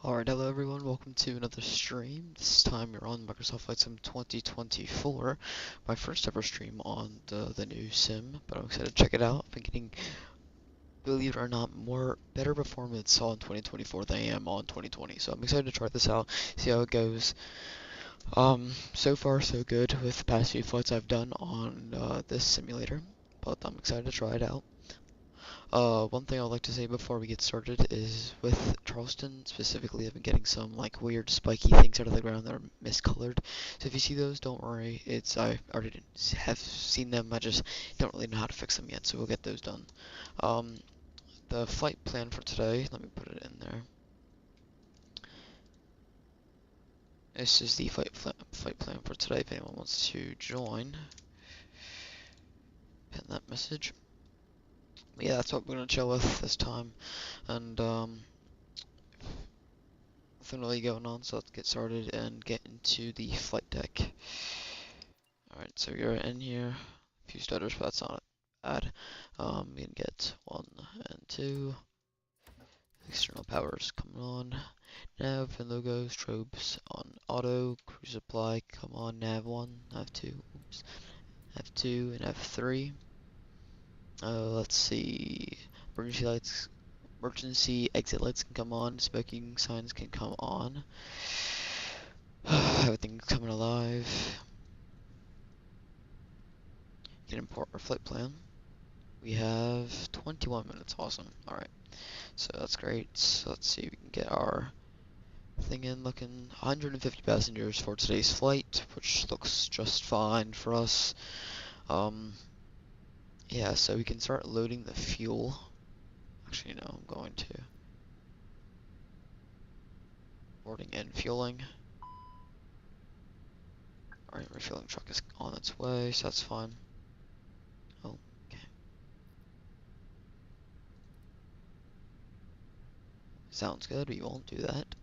Alright, hello everyone, welcome to another stream. This time you're on Microsoft Flight Sim 2024, my first ever stream on the new sim, but I'm excited to check it out. I've been getting, believe it or not, better performance on 2024 than I am on 2020, so I'm excited to try this out, see how it goes. So far so good with the past few flights I've done on this simulator, but I'm excited to try it out. One thing I'd like to say before we get started is with Charleston specifically, I've been getting some like weird spiky things out of the ground that are miscolored. So if you see those, don't worry. I already have seen them. I just don't really know how to fix them yet. So we'll get those done. Um, the flight plan for today. Let me put it in there. This is the flight plan for today. If anyone wants to join, pin that message. But yeah, that's what we're gonna chill with this time, and nothing really going on, so let's get started and get into the flight deck. Alright, so you're in here. A few stutters, but that's not bad. We can get 1 and 2. External powers coming on. Nav and logo strobes on auto. Crew supply, come on. Nav 1, Nav 2, oops. F2 and F3. Let's see. Emergency lights, emergency exit lights can come on. Smoking signs can come on. Everything's coming alive. Can import our flight plan. We have 21 minutes, awesome. Alright, so that's great. So let's see, we can get our thing in looking 150 passengers for today's flight, which looks just fine for us. Yeah, so we can start loading the fuel. Actually, no, I'm going to. Boarding and fueling. Alright, refueling truck is on its way, so that's fine. Oh, okay. Sounds good, we won't do that.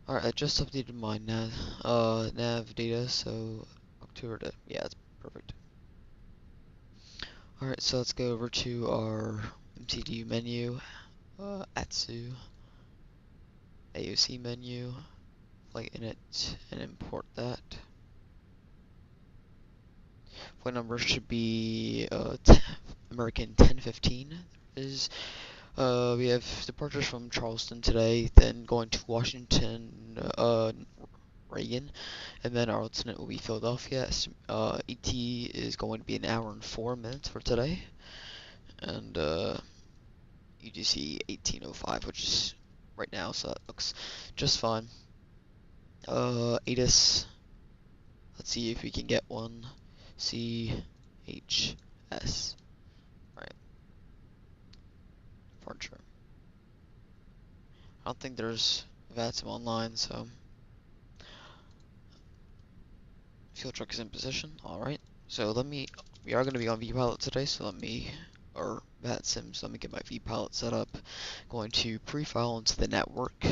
Alright, I just updated my nav data, so October to, yeah, it's perfect. Alright, so let's go over to our MCD menu, ATSU, AOC menu, flight init, and import that. Flight number should be American 1015. We have departures from Charleston today, then going to Washington, Reagan, and then our alternate will be Philadelphia. ET is going to be an hour and 4 minutes for today, and UTC 1805, which is right now, so that looks just fine. ATIS, let's see if we can get one. CHS, right, departure. I don't think there's VATSIM online, so fuel truck is in position. Alright, so we are going to be on vPilot today, so or VATSIM, so let me get my vPilot set up. Going to pre-file into the network.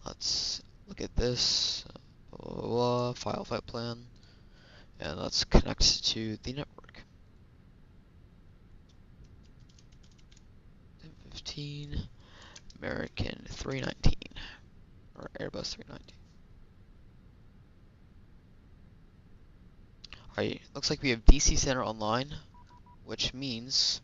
Let's look at this, file flight plan, and let's connect to the network. 1015, American 319, or Airbus 319. Alright, looks like we have DC Center online, which means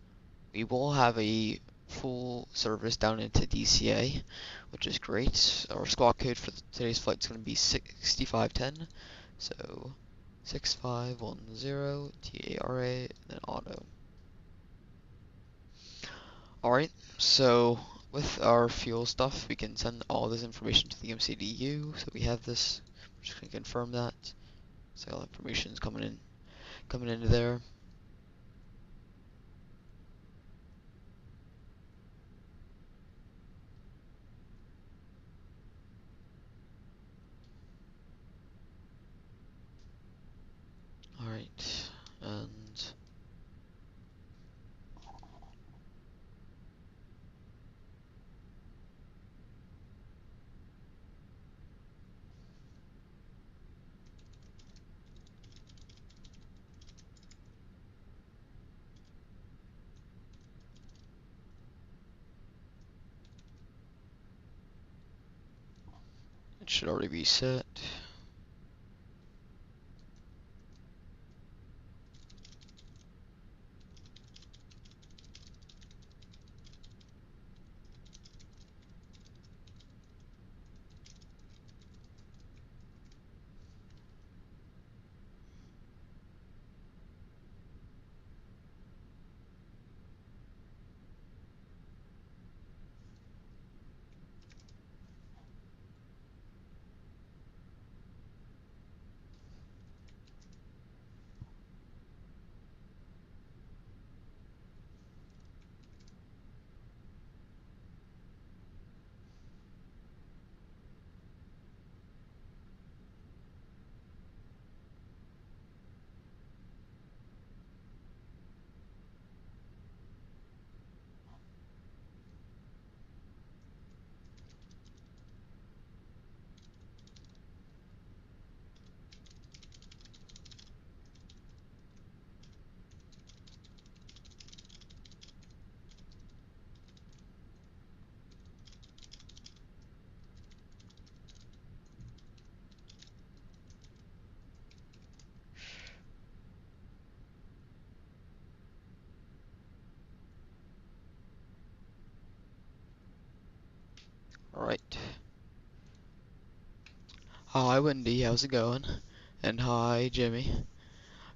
we will have a full service down into DCA, which is great. Our squawk code for today's flight is going to be 6510, so 6510 TARA, and then auto. Alright, so with our fuel stuff, we can send all this information to the MCDU, so we have this. We're just going to confirm that. So all information is coming into there. Alright, and should already be set. Alright. Hi Wendy, how's it going? And hi Jimmy.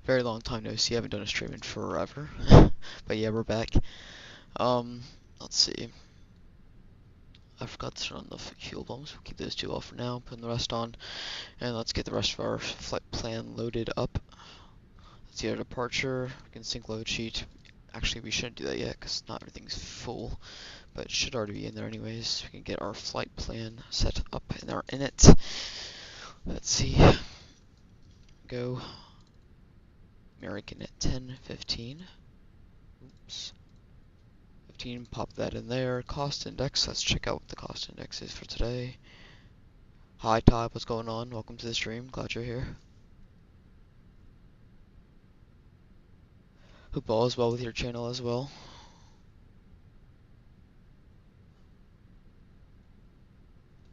Very long time no see, I haven't done a stream in forever. But yeah, we're back. Let's see. I forgot to turn on the fuel bumps. We'll keep those two off for now, putting the rest on. And let's get the rest of our flight plan loaded up. Let's see our departure. We can sync load sheet. Actually, we shouldn't do that yet because not everything's full, but it should already be in there anyways. We can get our flight plan set up in it. Let's see. Go. American at 10:15. Oops. 15. Pop that in there. Cost index. Let's check out what the cost index is for today. Hi Todd, what's going on? Welcome to the stream. Glad you're here. Hope all is well with your channel as well.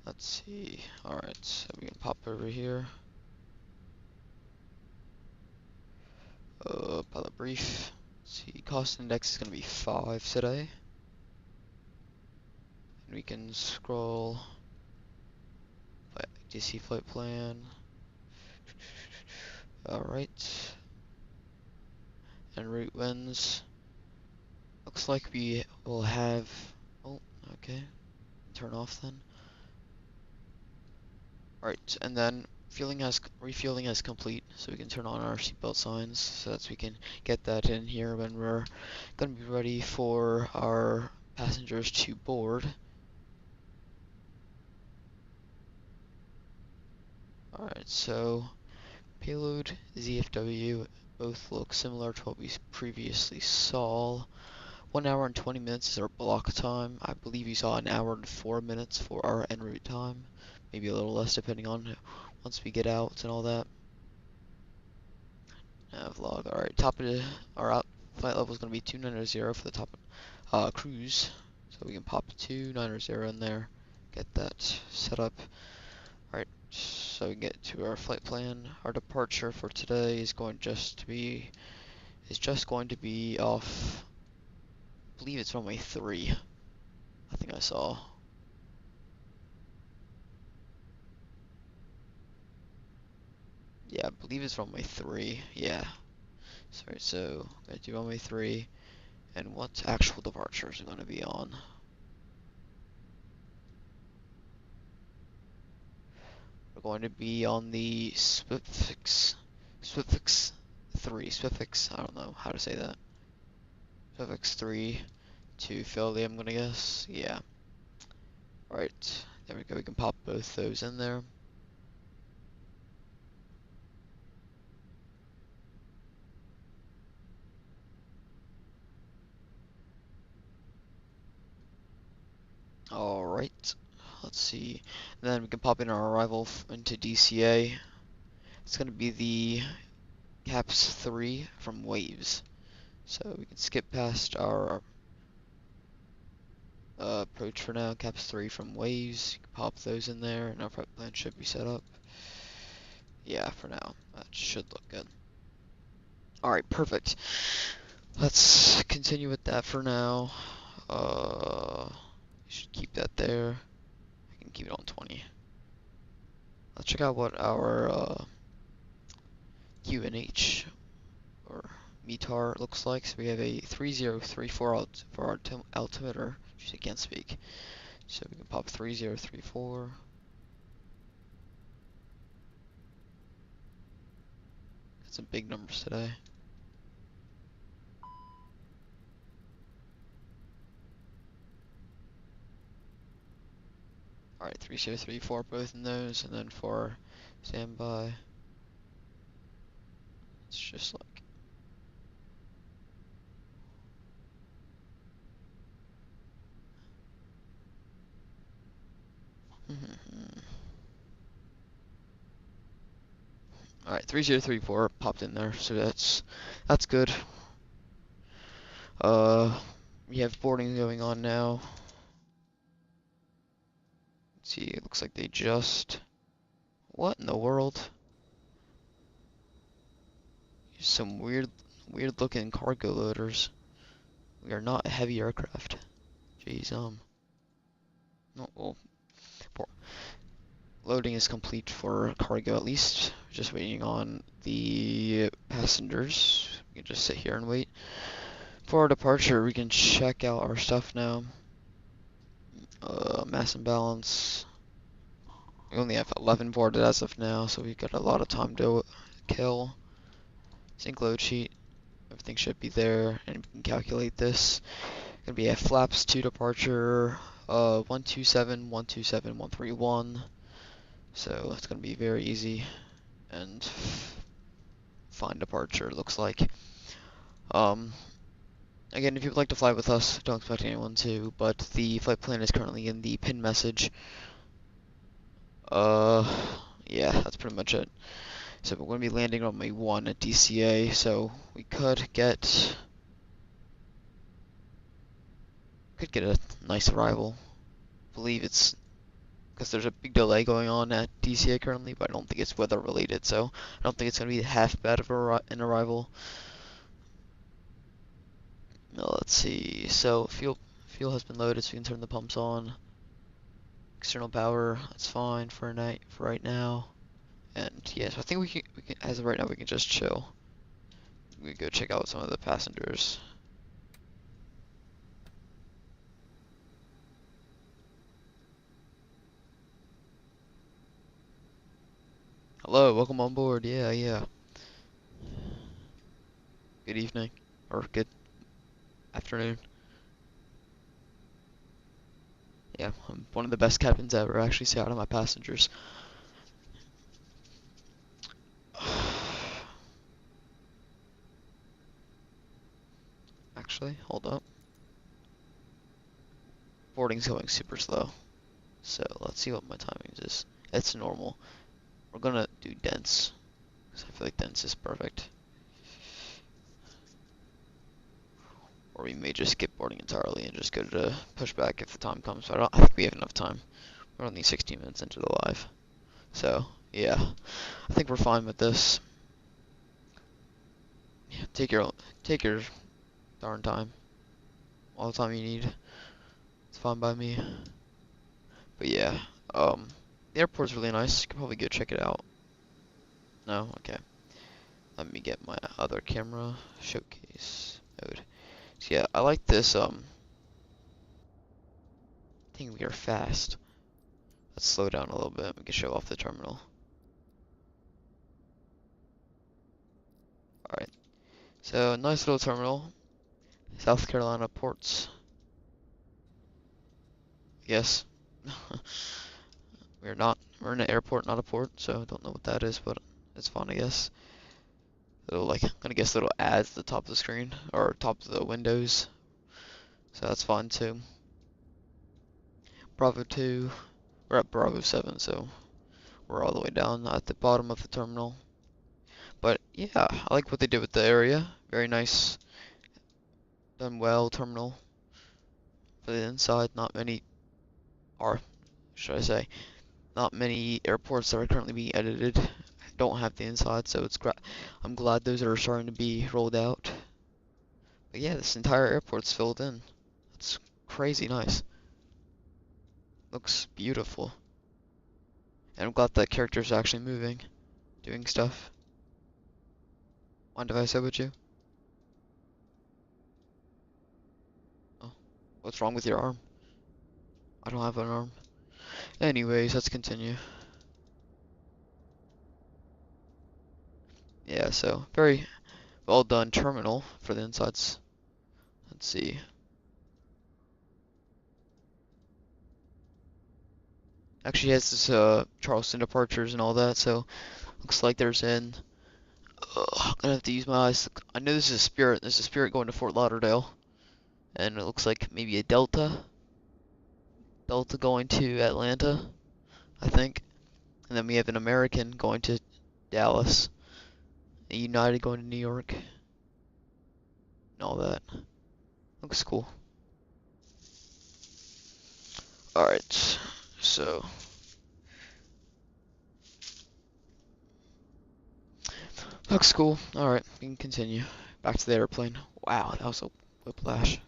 Let's see. Alright, so we can pop over here. Pilot brief. Let's see, cost index is going to be 5 today. And we can scroll. DC flight plan. Alright. And route winds. Looks like we will have. Oh, okay. Turn off then. Alright, and then refueling as complete, so we can turn on our seatbelt signs so that we can get that in here when we're gonna be ready for our passengers to board. Alright, so payload, ZFW, both look similar to what we previously saw. 1 hour and 20 minutes is our block time. I believe you saw an hour and 4 minutes for our en route time. Maybe a little less depending on once we get out and all that. Vlog. Alright, top of our out flight level is going to be 290 for the top cruise. So we can pop 290 in there, get that set up. Alright, so we get to our flight plan. Our departure for today is just going to be off. I believe it's runway 3. I think I saw. Yeah, I believe it's runway 3. Yeah. Sorry, so I'm going to do runway 3. And what actual departures are going to be on? We're going to be on the Swifix 3. Swifix, I don't know how to say that. Swifix 3 to Philly, I'm going to guess. Yeah. Alright, there we go. We can pop both those in there. Alright, let's see. And then we can pop in our arrival into DCA. It's going to be the CAPS 3 from Waves. So we can skip past our approach for now. Caps 3 from waves. You can pop those in there, and our prep plan should be set up. Yeah, for now. That should look good. Alright, perfect. Let's continue with that for now. Should keep that there. I can keep it on 20. Let's check out what our QNH or METAR looks like. So we have a 3034 out for our altimeter. I can't speak. So we can pop 3034. Got some big numbers today. Alright, 3034 both in those, and then for standby, it's just like Alright, 3034 popped in there, so that's good. We have boarding going on now. Let's see, it looks like they just... What in the world? Some weird looking cargo loaders. We are not a heavy aircraft. Jeez, no, well, loading is complete for cargo at least. Just waiting on the passengers. We can just sit here and wait. For our departure, we can check out our stuff now. Mass imbalance. We only have 11 boarded as of now, so we got a lot of time to kill. Sync load sheet. Everything should be there, and we can calculate this. Gonna be a flaps to departure. 127, 127, 131. So it's gonna be very easy and fine departure, looks like. Again, if you would like to fly with us, don't expect anyone to, but the flight plan is currently in the pin message. Yeah, that's pretty much it. So we're going to be landing on May 1 at DCA, so we could get a nice arrival. I believe it's because there's a big delay going on at DCA currently, but I don't think it's weather related, so I don't think it's going to be half bad of an arrival. Now, let's see. So fuel has been loaded, so we can turn the pumps on. External power, that's fine for right now. And yes, I think we can as of right now we can just chill. We can go check out some of the passengers. Hello, welcome on board. Yeah. Good evening or good afternoon. Yeah, I'm one of the best captains ever. I actually say out of my passengers. Actually, hold up. Boarding's going super slow. So let's see what my timings is. It's normal. We're gonna do dense, because I feel like dense is perfect. Or we may just skip boarding entirely and just go to pushback if the time comes. But I think we have enough time. We're only 16 minutes into the live. So, yeah. I think we're fine with this. Yeah, take your darn time. All the time you need. It's fine by me. But yeah, the airport's really nice. You can probably go check it out. No? Okay. Let me get my other camera. Showcase mode. So yeah, I like this, I think we are fast. Let's slow down a little bit. We can show off the terminal. Alright. So, nice little terminal. South Carolina ports. Yes. We're in an airport, not a port, so I don't know what that is, but it's fun, I guess. Little, like, I'm gonna guess little ads at the top of the screen, or top of the windows. So that's fun too. Bravo 2, we're at Bravo 7, so we're all the way down at the bottom of the terminal. But yeah, I like what they did with the area. Very nice, done well terminal for the inside. Not many, or should I say, not many airports that are currently being edited don't have the inside, so I'm glad those are starting to be rolled out. But yeah, this entire airport's filled in. It's crazy nice. Looks beautiful. And I'm glad that characters are actually moving, doing stuff. Mind if I sit with you? Oh, what's wrong with your arm? I don't have an arm. Anyways, let's continue. Yeah, so very well done terminal for the insides. Let's see. Actually has this Charleston departures and all that, so looks like there's an I'm gonna have to use my eyes. I know this is a Spirit. There's a Spirit going to Fort Lauderdale, and it looks like maybe a Delta going to Atlanta, I think. And then we have an American going to Dallas, a United going to New York, and all that. Looks cool. Alright, so looks cool. Alright, we can continue. Back to the airplane. Wow, that was a whiplash.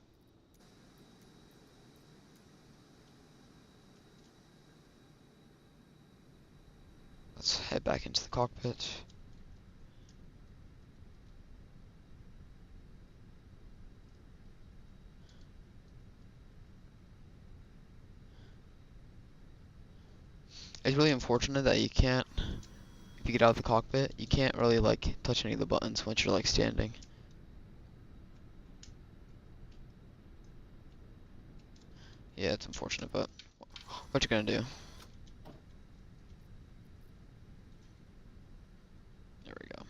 Let's head back into the cockpit. It's really unfortunate that you can't, if you get out of the cockpit, you can't really like touch any of the buttons once you're like standing. Yeah, it's unfortunate, but what you gonna do? There we go.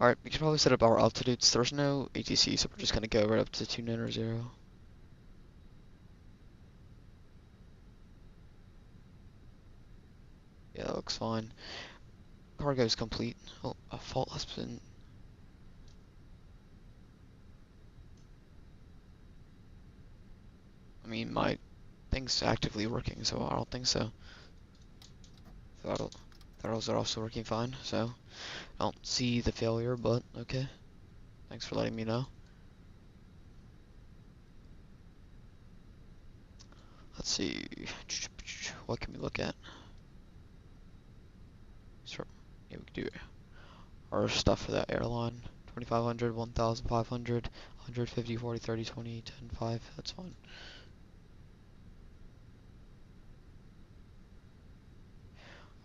Alright, we should probably set up our altitudes. There's no ATC, so we're just gonna go right up to 290. Yeah, that looks fine. Cargo is complete. Oh, a fault has been... I mean, my thing's actively working, so I don't think so. Throttles are also working fine, so I don't see the failure, but okay. Thanks for letting me know. Let's see. What can we look at? Sure. Yeah, we can do our stuff for that airline. 2500, 1500, 150, 40, 30, 20, 10, 5. That's fine.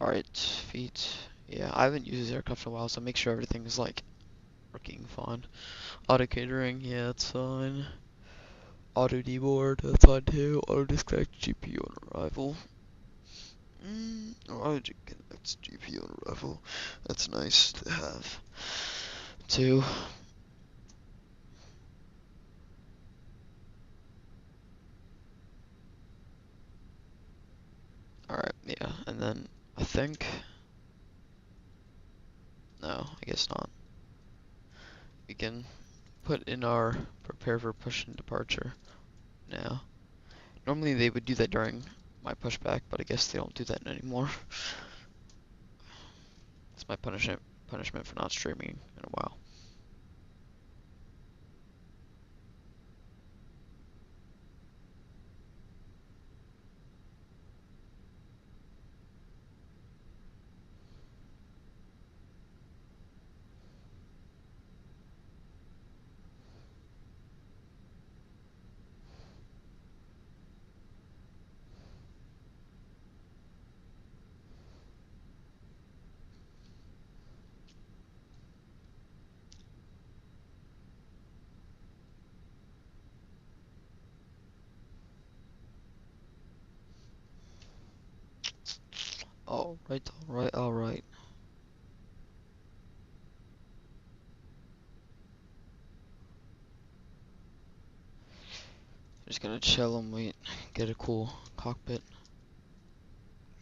Alright, feet. Yeah, I haven't used this aircraft in a while, so make sure everything is like working fine. Auto catering, yeah, that's fine. Auto deboard, that's fine too. Auto disconnect GPU on arrival. Auto disconnect GPU on arrival. That's nice to have too. Alright, yeah, and then I think... No, I guess not. We can put in our prepare for push and departure now. Normally they would do that during my pushback, but I guess they don't do that anymore. That's my punishment for not streaming in a while. Alright, alright, alright. Just gonna chill and wait. Get a cool cockpit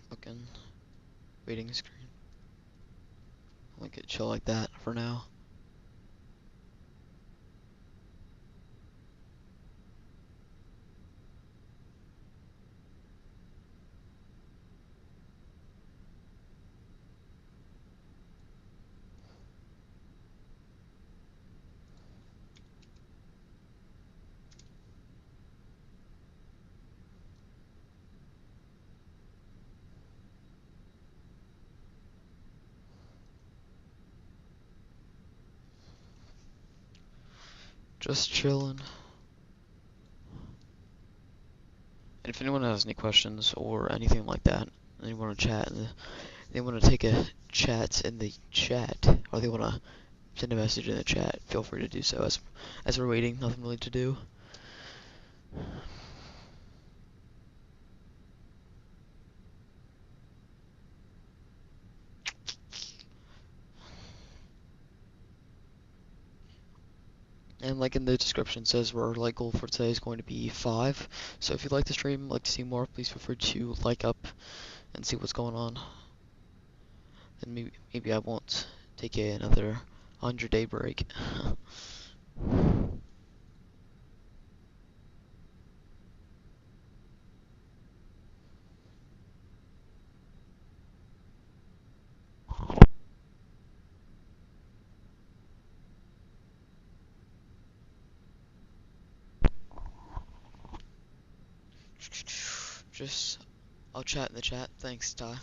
looking waiting screen. I'll make it chill like that for now. Just chilling. And if anyone has any questions or anything like that, and they want to chat, and they want to take a chat in the chat, or they want to send a message in the chat, feel free to do so. As we're waiting, nothing really to do. And like in the description says, our like goal for today is going to be 5. So if you like the stream, like to see more, please feel free to like up and see what's going on. And maybe I won't take another 100-day break. Just, I'll chat in the chat. Thanks, Ty.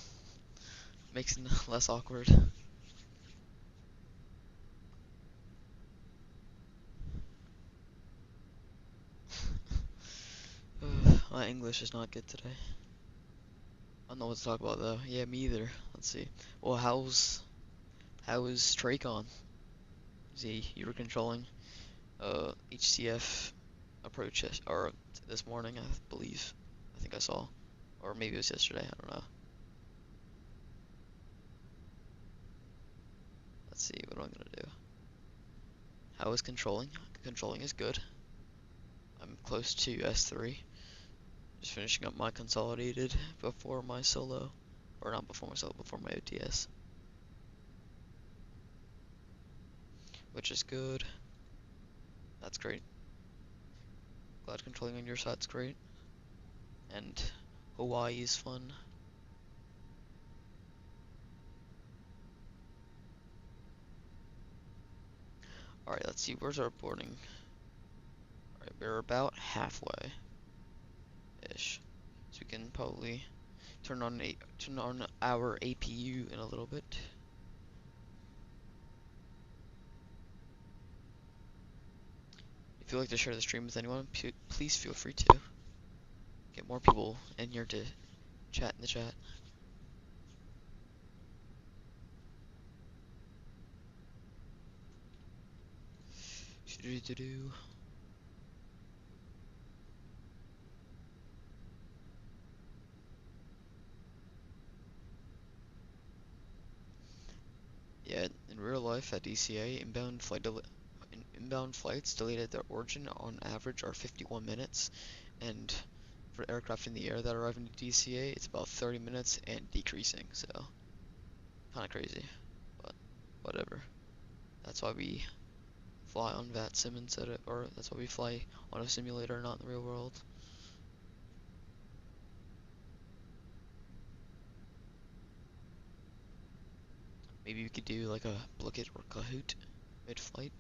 Makes it less awkward. My English is not good today. I don't know what to talk about though. Yeah, me either. Let's see. Well, how is Traycon? You were controlling HCF approach or this morning, I believe. I think I saw, or maybe it was yesterday. I don't know. Let's see what I'm gonna do. How is controlling? Controlling is good. I'm close to S3. Just finishing up my consolidated before my solo, or not before my solo, before my OTS, which is good. That's great. Glad controlling on your side's great. And Hawaii is fun. Alright, let's see, where's our boarding? Alright, we're about halfway ish. So we can probably turn on our APU in a little bit. If you'd like to share the stream with anyone, please feel free to. Get more people in here to chat in the chat. Do. Yeah, in real life at DCA, inbound flights delayed at their origin on average are 51 minutes, and for aircraft in the air that arrive in DCA, it's about 30 minutes and decreasing, so kind of crazy, but whatever. That's why we fly on VATSIM instead of, or that's why we fly on a simulator, not in the real world. Maybe we could do like a Blicket or Kahoot mid-flight.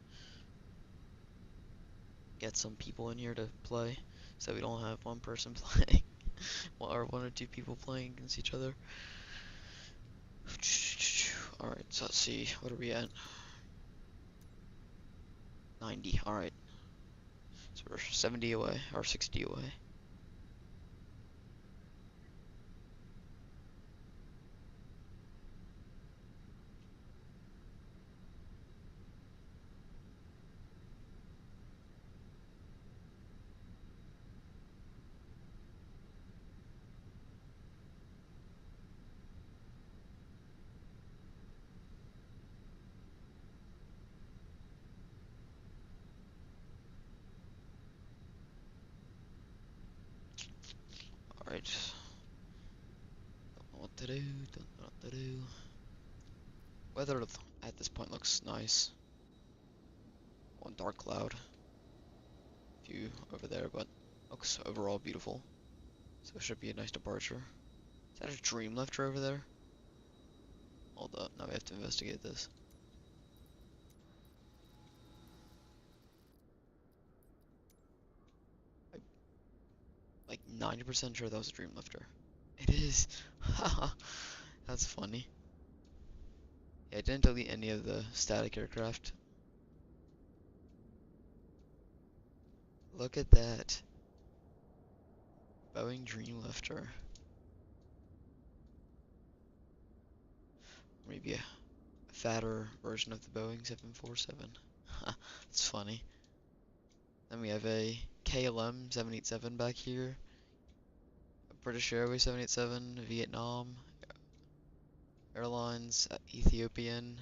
Get some people in here to play, so we don't have one person playing, or one or two people playing against each other. Alright, so let's see, what are we at? 90, alright. So we're 70 away, or 60 away. Alright. Don't know what to do, don't know what to do. Weather at this point looks nice. One dark cloud view over there, but looks overall beautiful. So it should be a nice departure. Is that a dream lifter over there? Hold up, now we have to investigate this. I'm like 90% sure that was a dream lifter. It is. Haha, that's funny. Yeah, I didn't delete any of the static aircraft. Look at that. Boeing Dreamlifter. Maybe a fatter version of the Boeing 747. It's funny. Then we have a KLM 787 back here. A British Airways 787, Vietnam, Airlines, Ethiopian,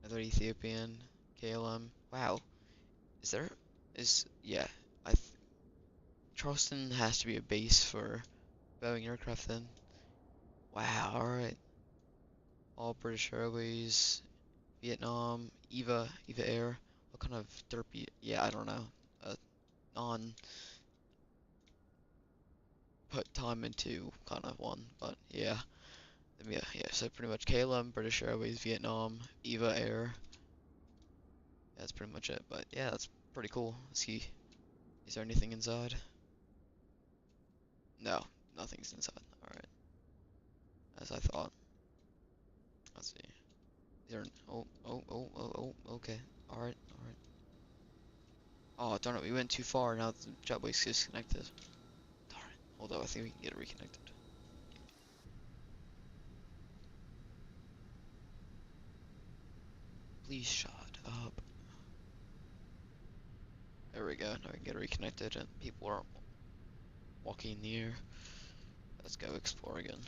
another Ethiopian, KLM. Wow. Yeah, I th Charleston has to be a base for Boeing aircraft then. Wow, alright. All British Airways, Vietnam, Eva Air. What kind of derpy? Yeah, I don't know. Non put time into kind of one, but yeah. Yeah, so pretty much KLM, British Airways, Vietnam, Eva Air. That's pretty much it, but yeah, that's pretty cool. Let's see. Is there anything inside? No, nothing's inside. Alright, as I thought. Let's see. Okay. Alright. Oh, darn it, we went too far. Now the jetway's disconnected. Darn it. Hold up, I think we can get it reconnected. Please shut up. There we go. Now we can get it reconnected and people aren't walking in the air. Let's go explore again.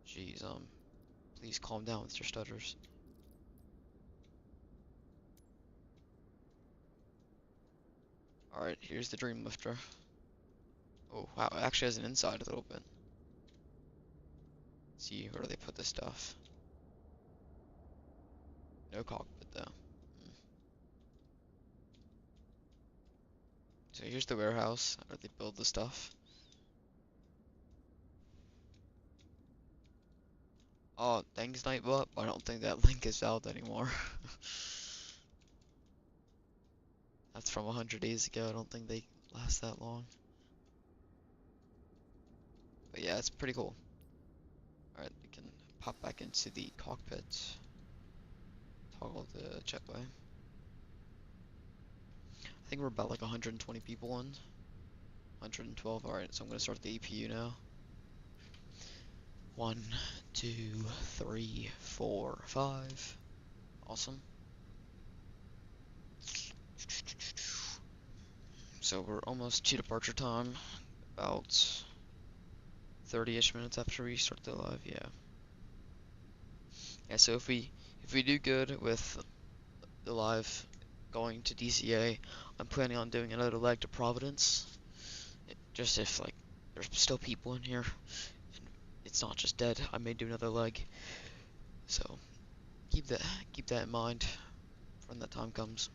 Jeez, please calm down with your stutters. Alright, here's the Dreamlifter. Oh, wow, it actually has an inside a little bit. Let's see, where do they put this stuff? No cockpit, though. So here's the warehouse, where they build the stuff. Oh, thanks, Nightbot. I don't think that link is valid anymore. That's from 100 days ago. I don't think they last that long. But yeah, it's pretty cool. Alright, we can pop back into the cockpit. Toggle the jetway. I think we're about like 120 people in. 112. Alright, so I'm gonna start the APU now. 1, 2, 3, 4, 5. Awesome. So we're almost to departure time. About 30-ish minutes after we start the live, yeah. Yeah, so if we do good with the live going to DCA, I'm planning on doing another leg to Providence. Just if like there's still people in here and it's not just dead, I may do another leg. So keep that in mind when that time comes.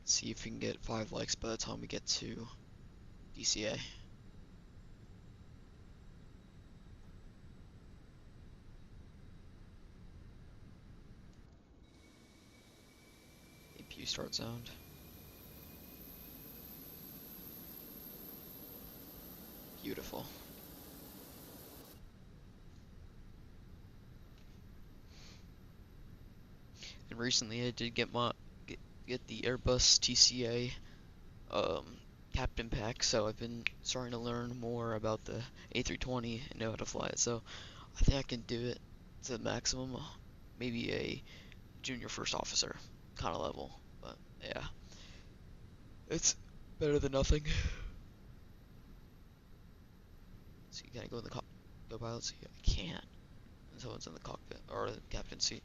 See if we can get 5 likes by the time we get to DCA. APU start sound. Beautiful. And recently I did get the Airbus TCA captain pack, so I've been starting to learn more about the A320 and know how to fly it. So I think I can do it to the maximum, maybe a junior first officer kind of level. But yeah, it's better than nothing. So you gotta go in the go pilot seat. I can't. And someone's in the cockpit or the captain seat.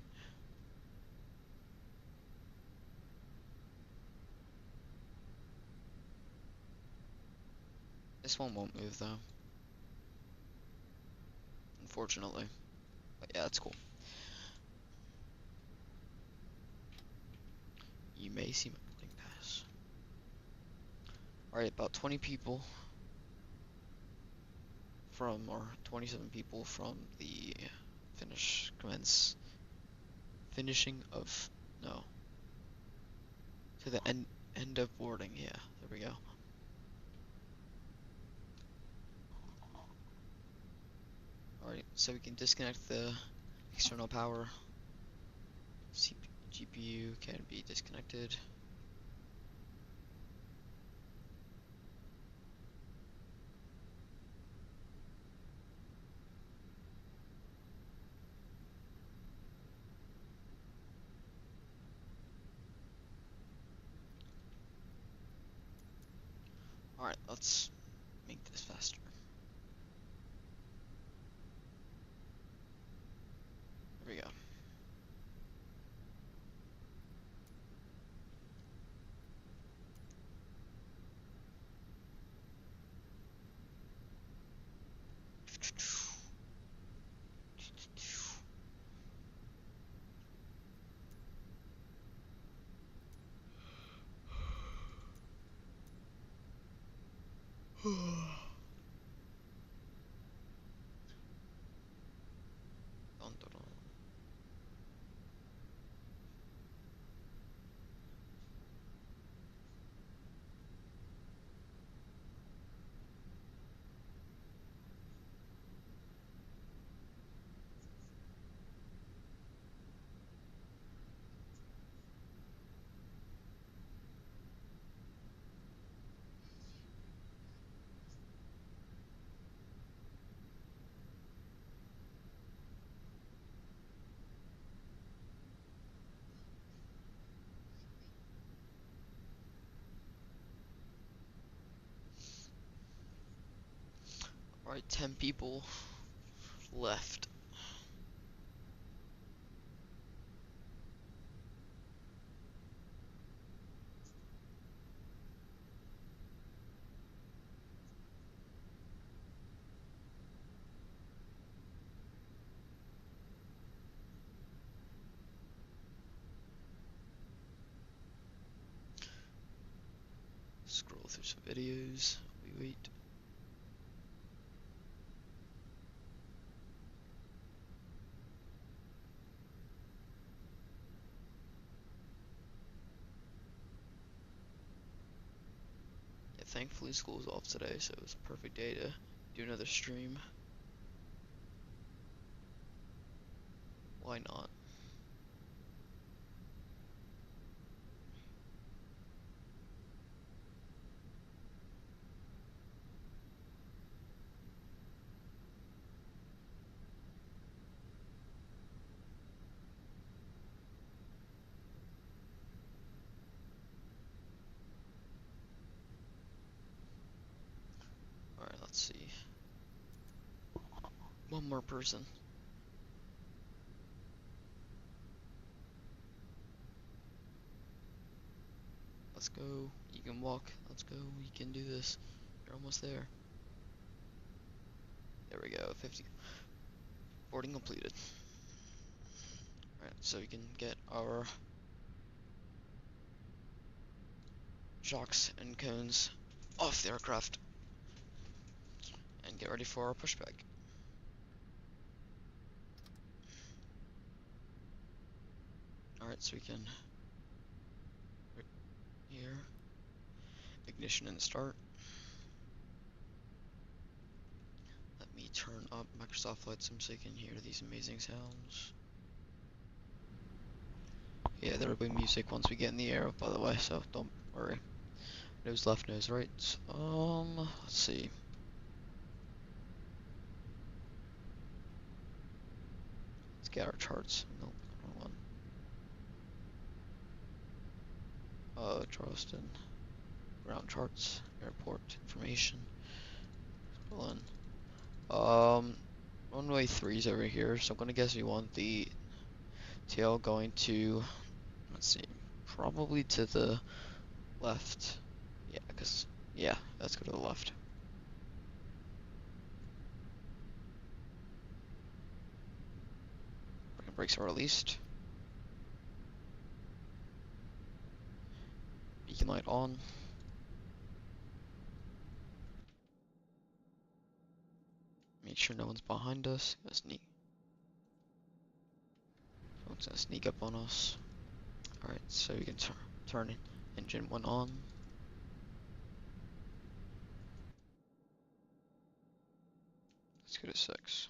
This one won't move though, unfortunately. But yeah, that's cool. You may see my boarding pass. Alright, about 20 people from, or 27 people from the finishing of, no, to the end of boarding, yeah, there we go. Alright, so we can disconnect the external power. GPU can be disconnected. Alright, let's make this faster. There we go. Dun, dun, dun. Alright, 10 people left. Scroll through some videos. We wait. Yeah, thankfully school's off today, so it was a perfect day to do another stream. Why not? Alright, let's see. One more person. Let's go. You can walk. Let's go. You can do this. You're almost there. There we go. 50. Boarding completed. Alright, so we can get our shocks and cones off the aircraft and get ready for our pushback. Alright, so we can here ignition and start. Let me turn up Microsoft Flight Sim so you can hear these amazing sounds. Yeah, there will be music once we get in the air, by the way, so don't worry. Nose left, nose right. Let's see. Let's get our charts. Nope, wrong one. Charleston. Ground charts. Airport information. Scroll in. Runway 3's over here, so I'm gonna guess we want the tail going to, let's see, probably to the left. Yeah, let's go to the left. Brakes are released. Beacon light on. Make sure no one's behind us. Someone's gonna sneak up on us. Alright, so we can turn engine 1 on. Let's go to 6.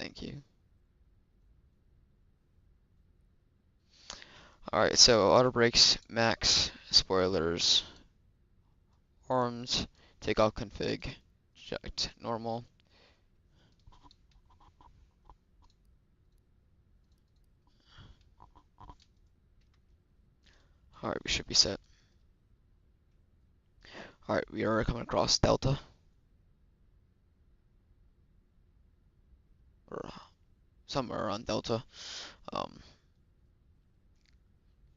Thank you. Alright, so auto brakes, max, spoilers, arms, takeoff config, checked, normal. Alright, we should be set. Alright, we are coming across Delta. Or somewhere around Delta.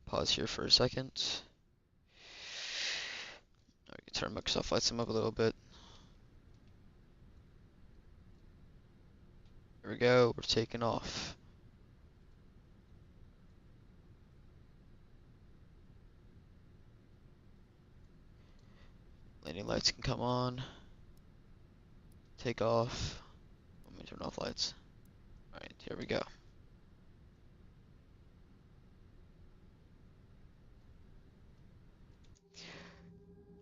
Pause here for a second. We can turn Microsoft Flight Sim up a little bit. Here we go, we're taking off. Landing lights can come on. Take off. Let me turn off lights. Alright, here we go.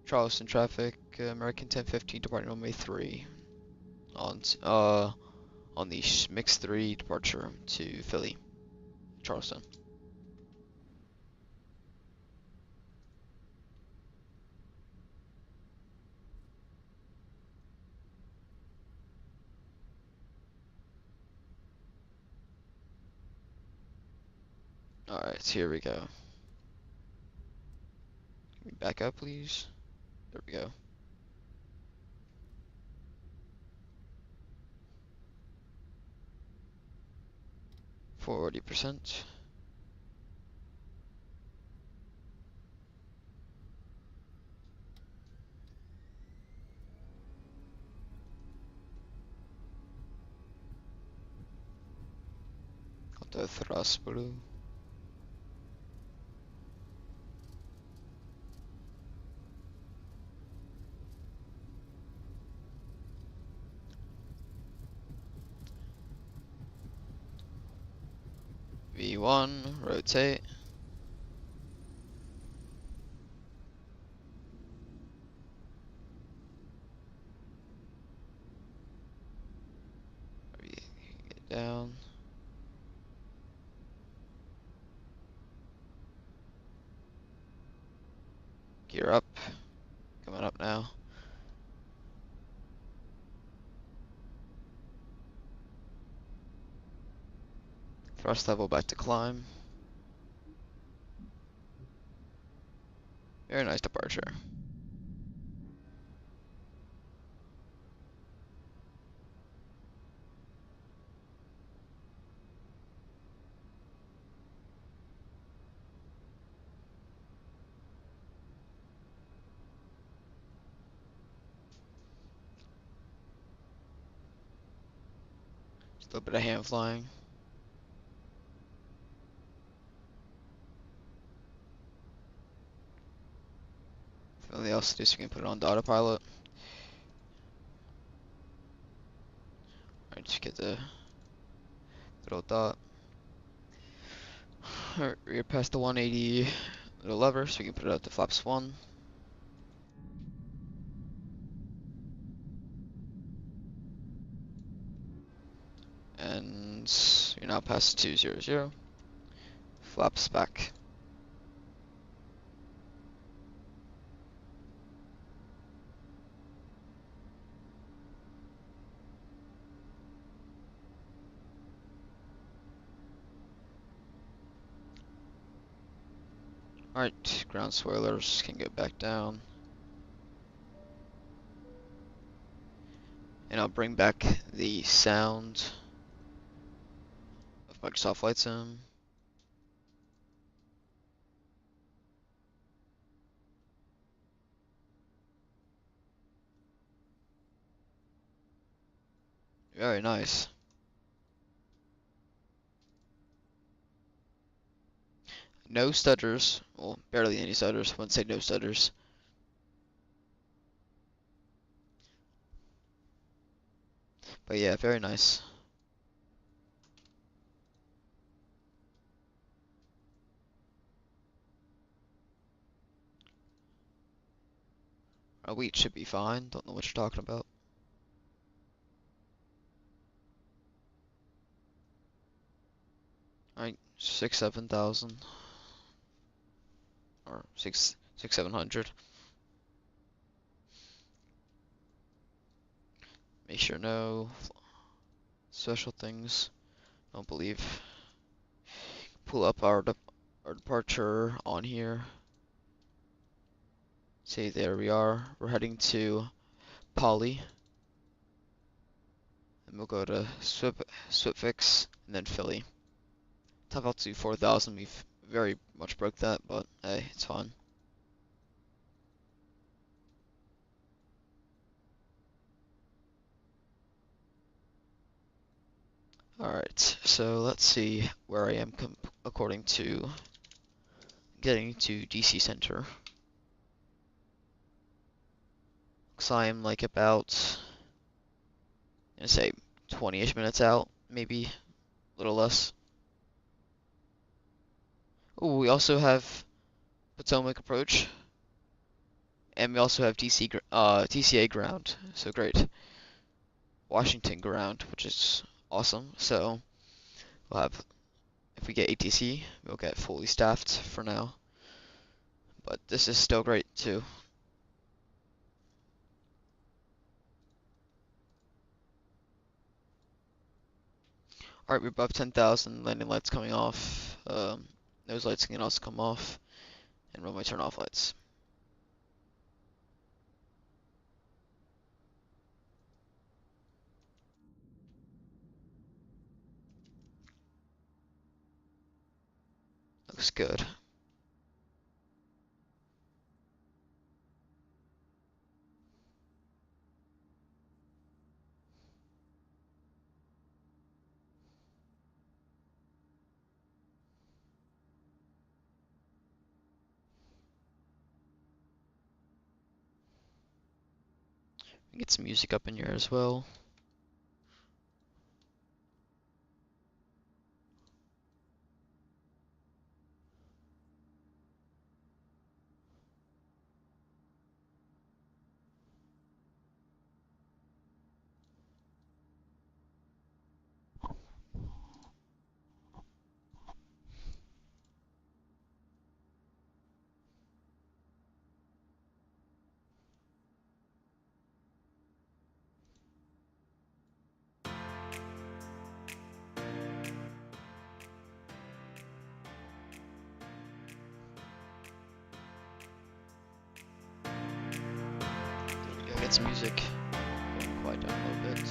Charleston traffic, American 1015 departing runway 3 on the mix 3 departure to Philly, Charleston. Alright, here we go. Can we back up, please? There we go. %. Got the thrust blue. V1, rotate. Get down. Gear up. Coming up now. Thrust level back to climb. Very nice departure. Just a little bit of hand flying. If nothing else to do, so we can put it on the autopilot. Alright, just get the little dot. Alright, we're past the 180 little lever, so we can put it up to flaps 1. And you're now past 200. Flaps back. Alright, ground spoilers can get back down. And I'll bring back the sound of Microsoft Flight Sim. Very nice. No stutters. Well, barely any stutters. Wouldn't say no stutters. But yeah, very nice. Our wheat should be fine. Don't know what you're talking about. Alright, 7,000. Or 700. Make sure no special things. I don't believe. Pull up our departure on here. See, there we are. We're heading to Poly. And we'll go to Swipfix and then Philly. Top altitude 4,000. We've very much broke that, but hey, it's fine. Alright, so let's see where I am according to getting to DC Center. Looks I am like about, I'm gonna say 20-ish minutes out, maybe a little less. Oh, we also have Potomac approach, and we also have TCA ground, so great. Washington ground, which is awesome. So we'll have, if we get ATC, we'll get fully staffed for now. But this is still great too. Alright, we're above 10,000, landing lights coming off. Those lights can also come off, and runway turn off lights. Looks good. Get some music up in here as well. Get some music. Quiet down a little bit.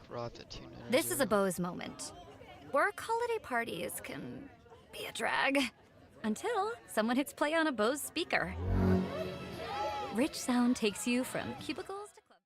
arrived at 290. This is a Bose moment. Work holiday parties can be a drag. Until someone hits play on a Bose speaker. Rich sound takes you from cubicles to club.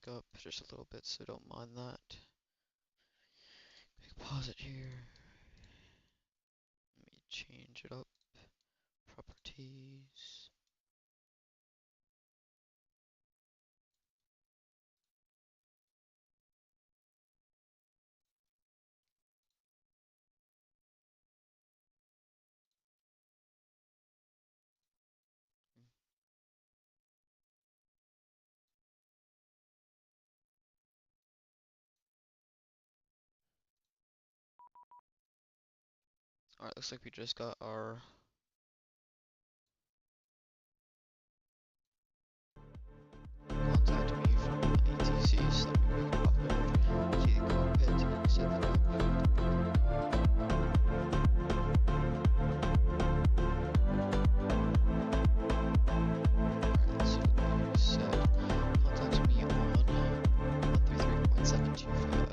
Up just a little bit, so don't mind that. Pause it here. Let me change it up. Properties. Alright, looks like we just got our contact me from ATC, so let me go up there to the cockpit and set that up. Alright, let's see what we said. Contact me on 133.725.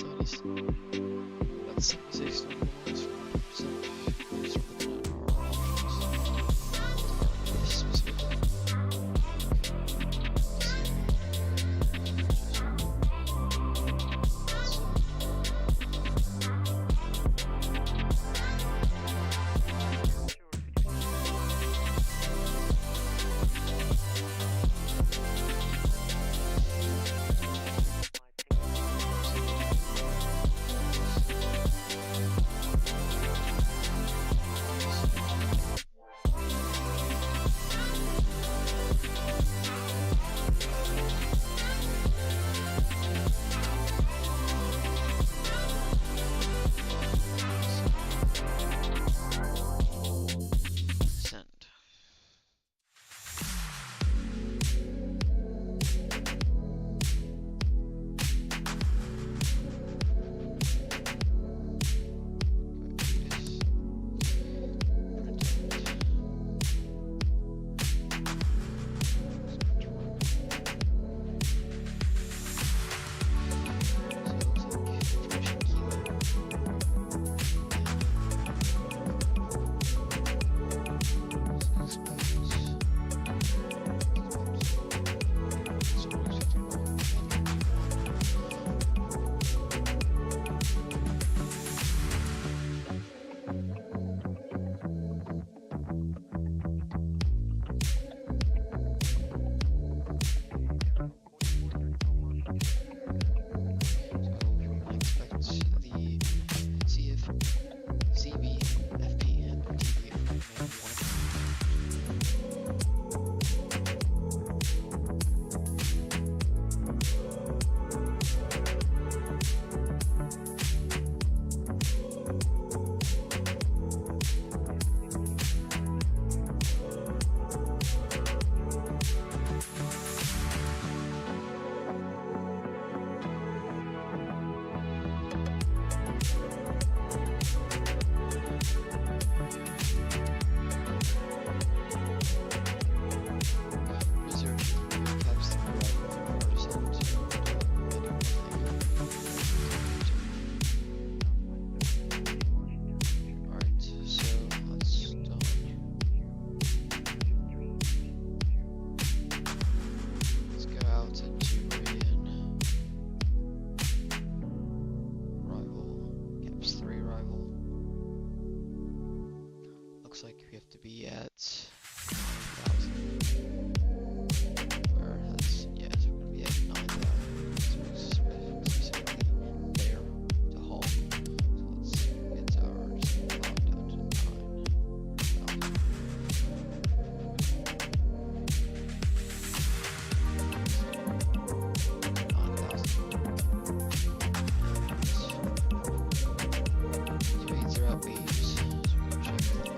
20s. That's 76 knots for 100% use within our options. This specifically. Looks like we have to be at 9,000. Where that's, yeah, so we're gonna be at 9,000. So it's specifically there to haul. So let's get ours locked down to 9,000. So 80 leaves. So we can check the plan.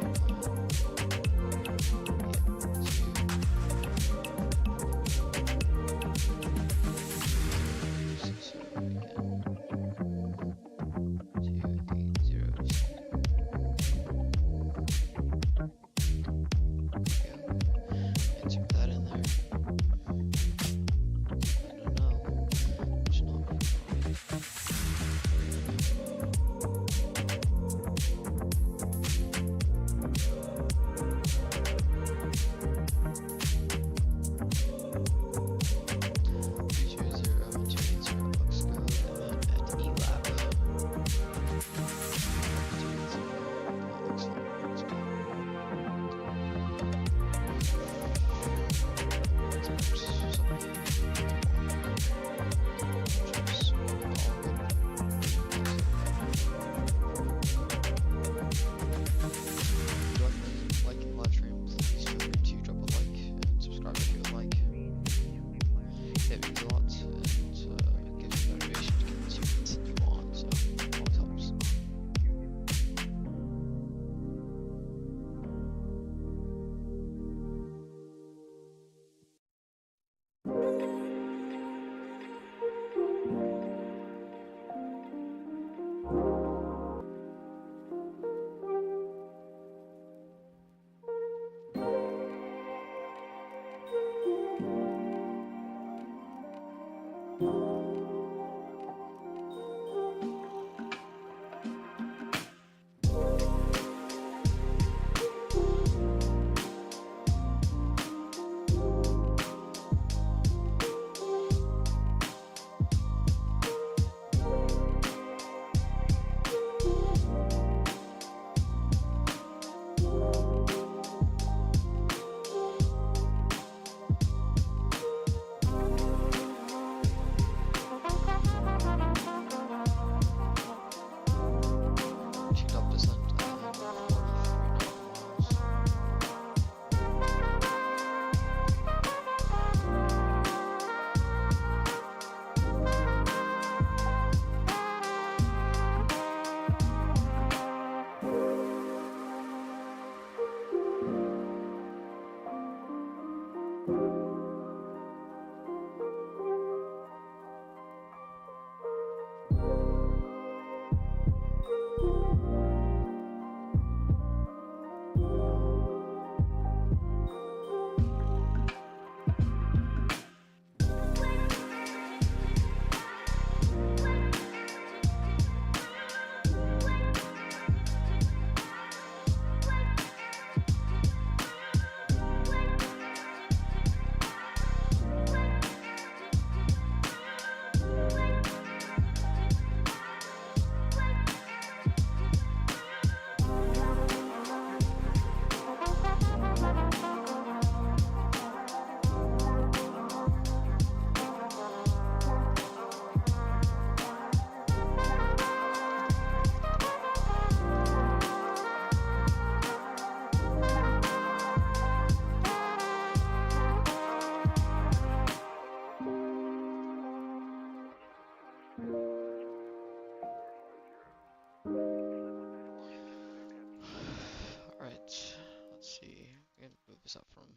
is that from?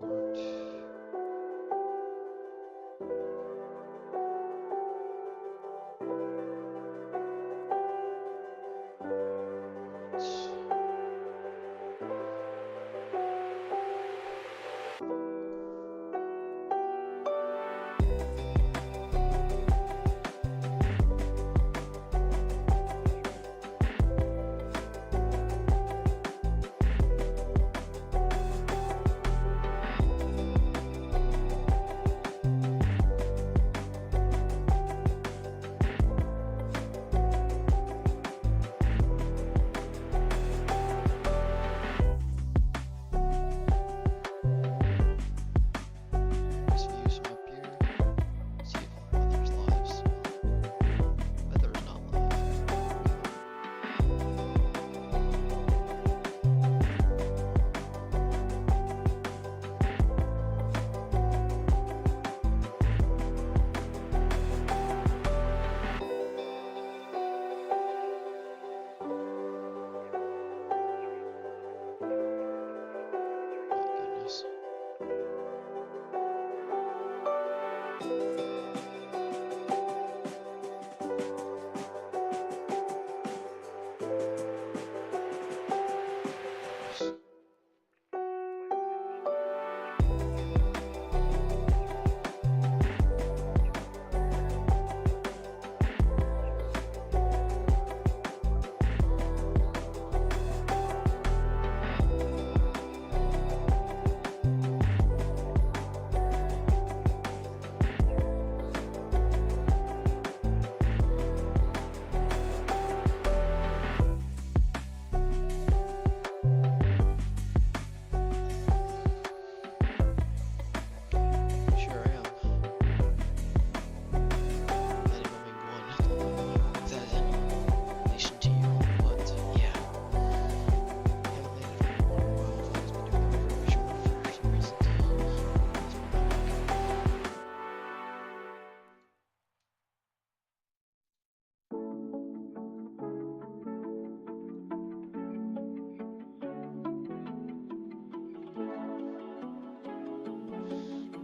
Airport.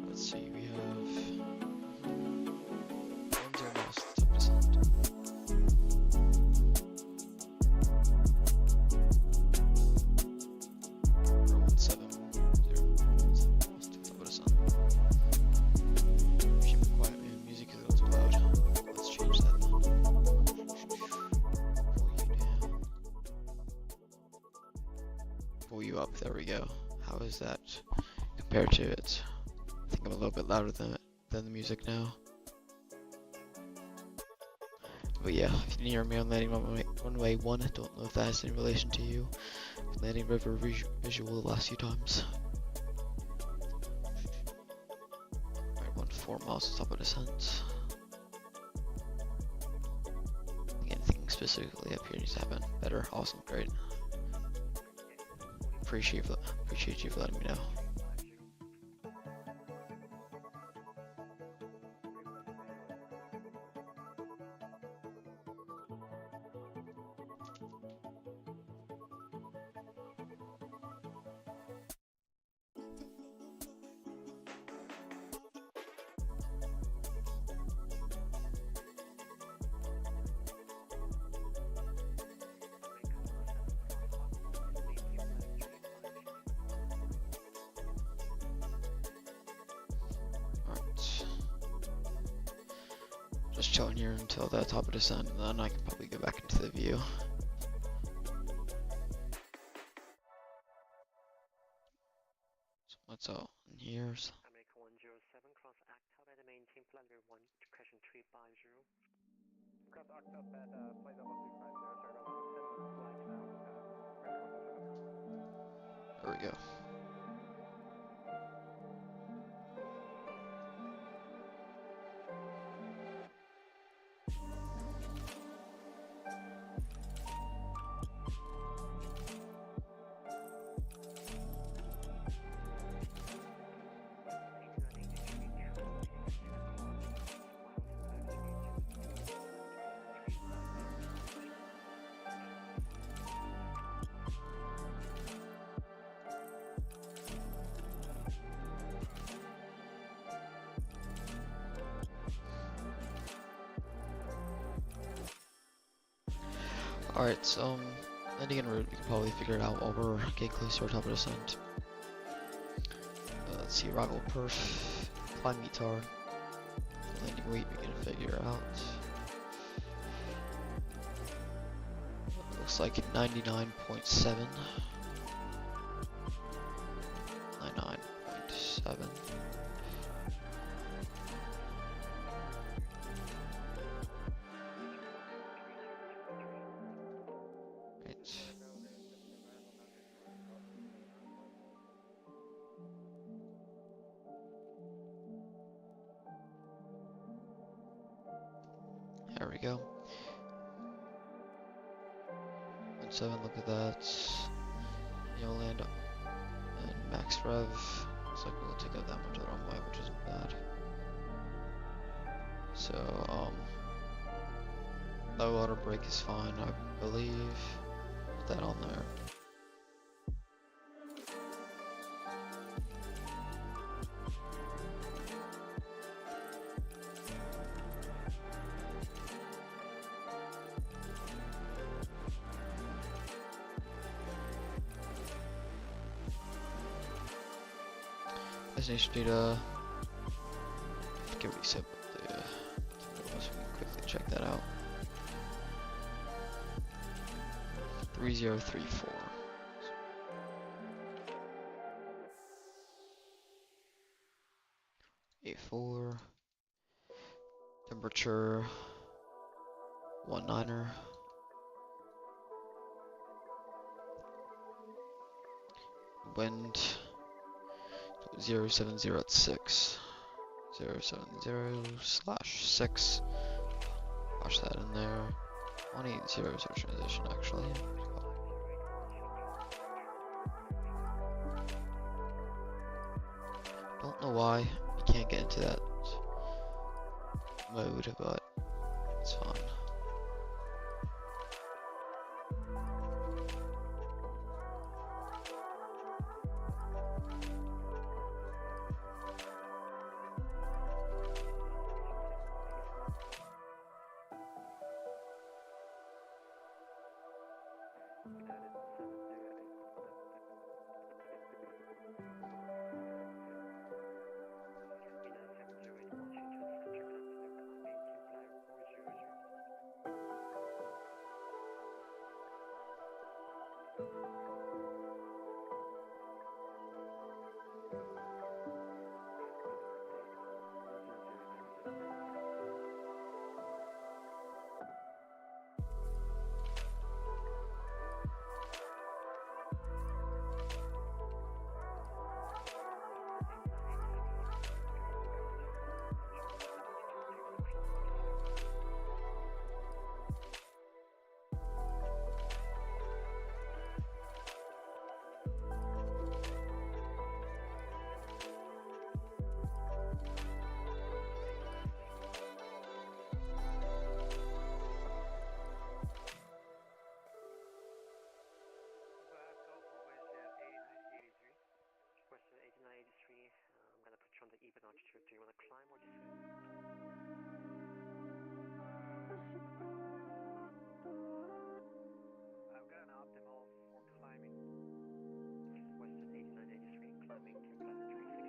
Let's see, we have 10 miles to the descent. 17 miles to the descent. Should be quiet, man. Music is a little too loud. Let's change that then. Pull you up, there we go. How is that compared to it? I think I'm a little bit louder than the music now. But yeah, if you didn't hear me on landing runway 1, I don't know if that has any relation to you. Landing river visual the last few times. Alright, 4 miles to top of descent. Anything specifically up here needs to happen. Better, awesome, great. Appreciate you for letting me know. Just chilling here until the top of descent, and then I can probably go back into the view. So what's all in here? America 107, cross Actab at the maintain flight level 1 to question 350. Cross Actab at flight level 350, start about 10 flight now, America 107. There we go. Alright, so landing en route, we can probably figure it out while we're getting close to our top of descent. Let's see, arrival perf, climb METAR, landing weight we can figure out. Looks like 99.7. 99.7. There we go. 7, look at that. You'll land up and max rev. Looks like we'll take out that much of the runway, which isn't bad. So, low water brake is fine, I believe. Put that on there. Destination data. I forget what he said, but we can quickly check that out. 3034. A4. Temperature 19er. Wind 070 at 6. 070/6. Watch that in there. 1800 transition actually. Don't know why you can't get into that mode, but it's fine. Do you want to climb or descend? I've got an optimal for climbing. Western 8983, climbing to plus 330.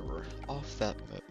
We're off that mode.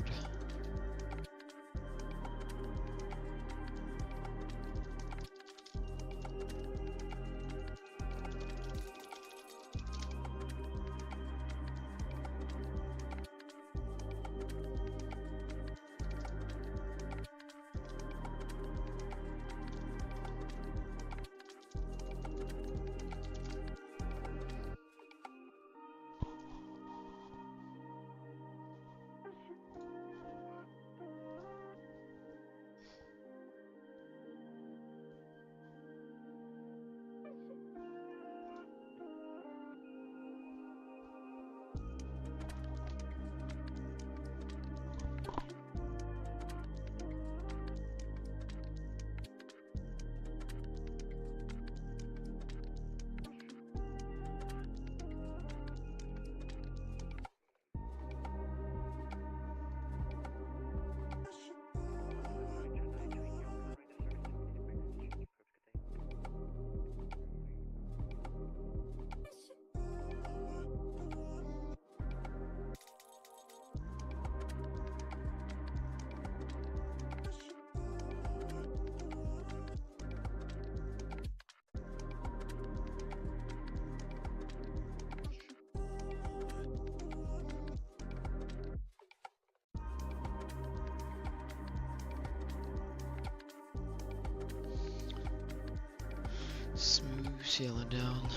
Smooth sailing down.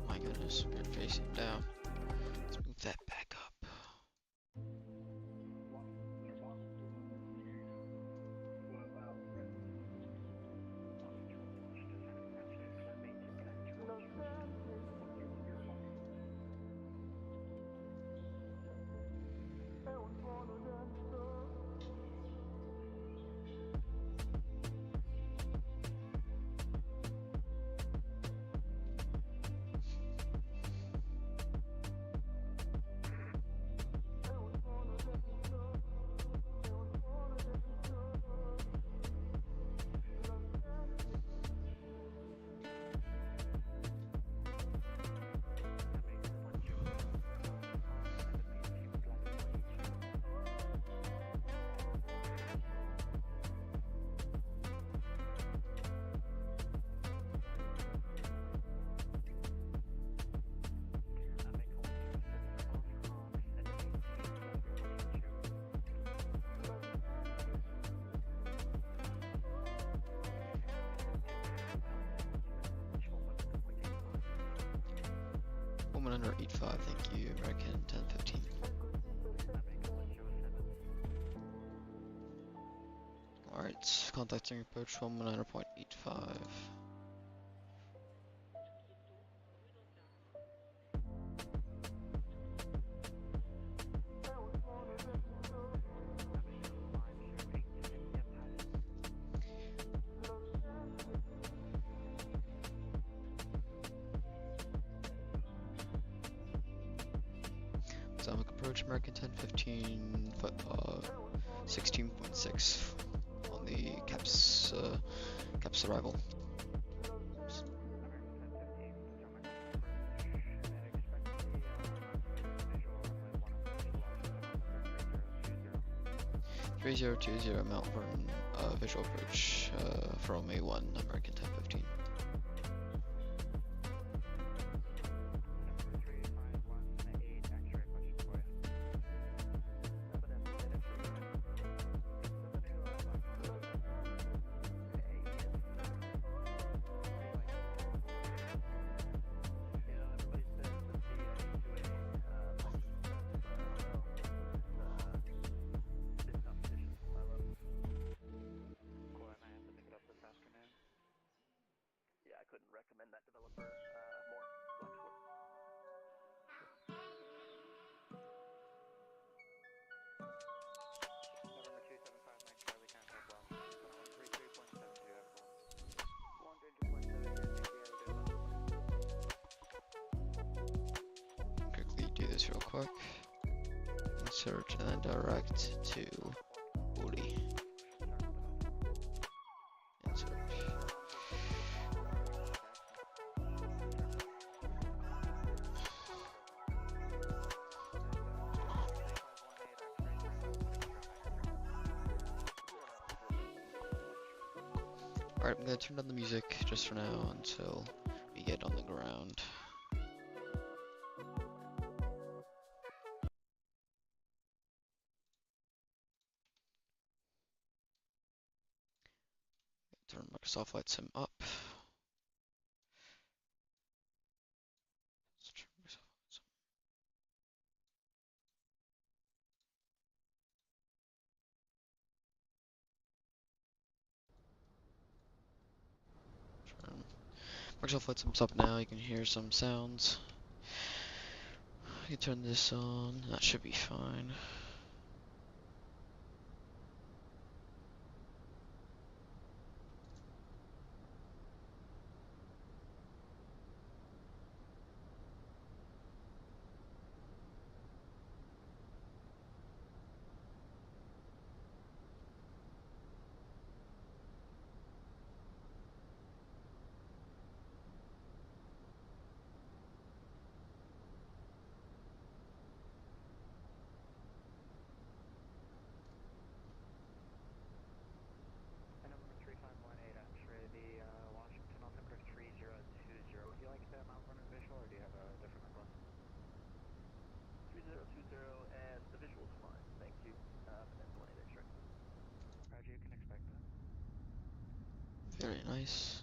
My goodness, we're facing down. Let's move that back up. Woman under 85, thank you. American 1015. Alright, contacting approach 119.85. Islamic approach, American 1015, 16.6 on the caps arrival. Three 3020 Mount Vernon visual approach from A1, American 1015. Do this real quick. Insert and then direct to Woody. Insert. Alright, I'm gonna turn down the music just for now until we get on the ground. Turn Microsoft Flight Sim up. Let's turn Microsoft Flight Sim. Turn Microsoft Flight Sim's up now. You can hear some sounds. You can turn this on. That should be fine. nice.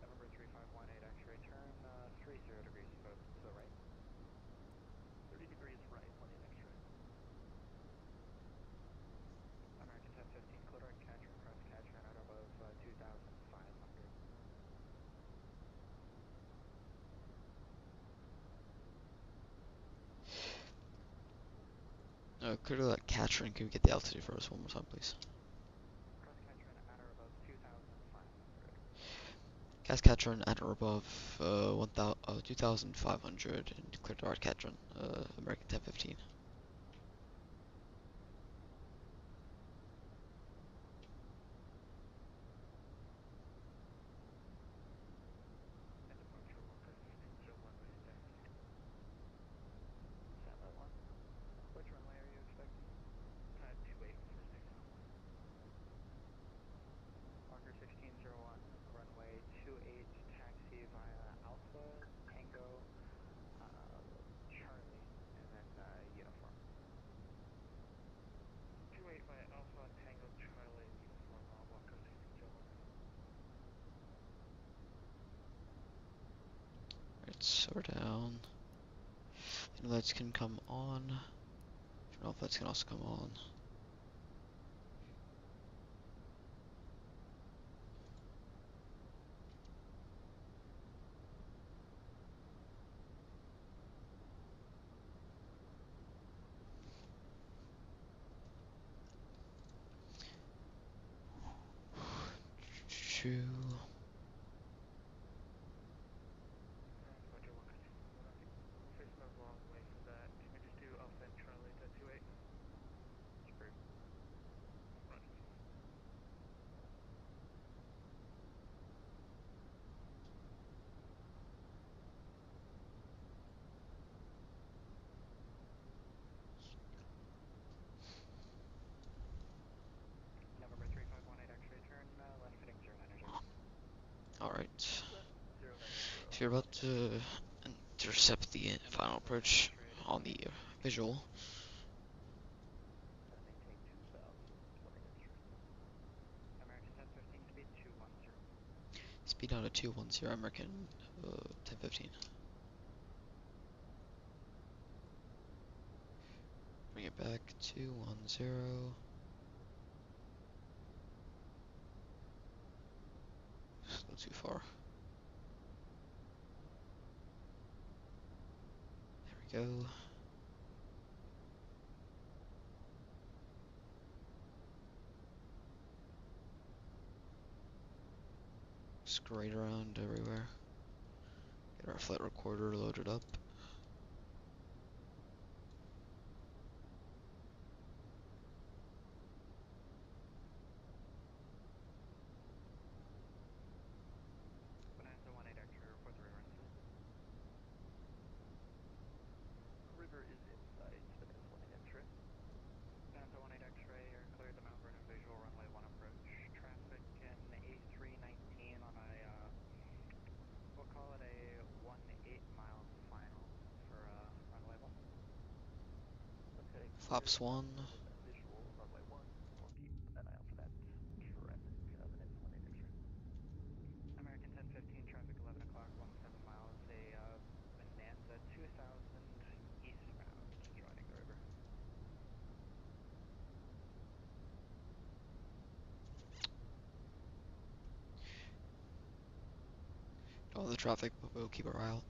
November 3518 X-ray turn 30 degrees to the right. 30 degrees right, 18 X-ray. American 1015, clear direct catcher and cross catcher and out above 2,500. Could do that catcher and can we get the altitude for us one more time, please? Cross catcher and at or above 2,500. Gas catcher and at or above 2,500 and clear to our catcher, American 1015. And departure Walker 1501 with taxi. Standby 1. Which runway are you expecting? 28 for 691. Walker 1601, runway 28, taxi via Alpha, Tango, Charlie, and then uniform. 28 via Alpha, Tango, Charlie, and uniform, Walker 1601. Right, so we're down. The lights can come on. Turn off lights can also come on. Two. Departure Walker 1601. We'll face the wrong way for that. Can we just do Alpha and Charlie to 28? Screwed. Roger. November 3518 X-ray turn, left heading 090. Alright. Left 090. So you're about to intercept the final approach on the visual. And maintain 2,000, 20 X-ray. American 1015, speed 210. Speed down to 210, American 1015. Bring it back, 210. Just go too far. There we go. Scurried around everywhere. Get our flight recorder loaded up. Bonanza 18 X-ray, report the river incident. River is inside, Bonanza 18 X-ray. Bonanza 18 X-ray, you're cleared the Mount Vernon visual, runway 1 approach. Traffic in A319 on a, we'll call it a 1-8-mile final for runway 1. Okay, Flaps 1. that visual, runway 1. We'll keep an eye out for that traffic, Bonanza 18 X-ray. American 1015, traffic 11 o'clock, 17 miles, a Bonanza 2000 eastbound, joining the river. the traffic, but we'll keep our eye out.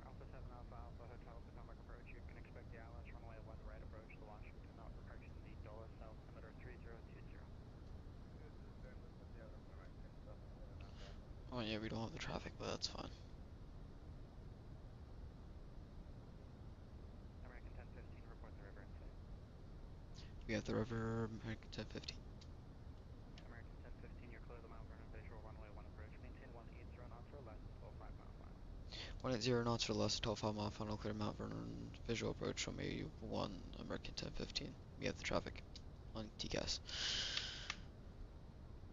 Alpha 7 Alpha Alpha Hotel Potomac approach. You can expect the ILS runway 1 right approach to Washington, upper correction the Dulles altimeter 3020. Oh yeah, we don't have the traffic, but that's fine. American 1015, report the river in sight. We have the river, American 1015. American 1015, you're clear the Mount Vernon visual runway 1 approach. Maintain 180 knots or less until 5 mile final. 180 knots or less until 5 mile final, clear Mount Vernon, visual approach, runway 1, American 1015. We have the traffic on TCAS.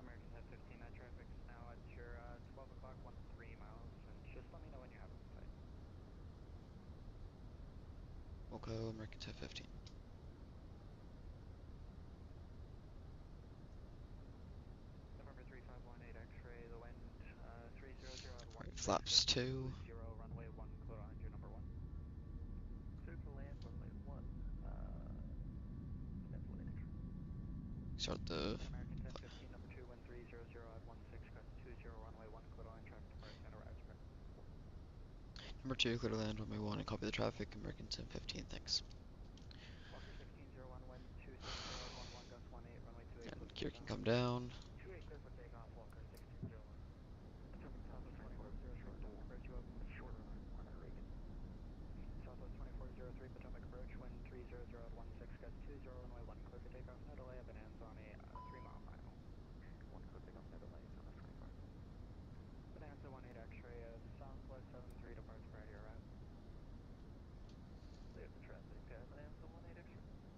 American 1015, that traffic's now at your 12 o'clock, 13 miles, and just let me know when you have it in sight. We'll go American 1015. November 3518 X-ray, the wind 300 at 1. Alright, flaps 2. 20, runway 1, clear on engine number 1. Clear for land, runway 1. Cancel land X-ray. Start the American 1015, number 2, wind 300 at 16, crest 20, runway 1, clear on traffic departs and arrives. number 2, clear to land, runway 1, and copy the traffic, American 1015, thanks. Walker 1601, wind 200 at 11, gust 18, runway 28, And clear for gear can takeoff. come down. 28, clear for takeoff, Walker 1601. Potomac Southwest 2403, Potomac approach, you open with short runway 1 at Reagan. Southwest 2403, Potomac approach, wind 300 at 16, gust 20, runway 1, clear for takeoff, no delay, Bonanza on a 3 mile final. 1 clear takeoff, no delay, Southwest 24. Bonanza 18 X-ray, Southwest 73 departs prior to your arrival. Clear the traffic, Bonanza 18 X-ray.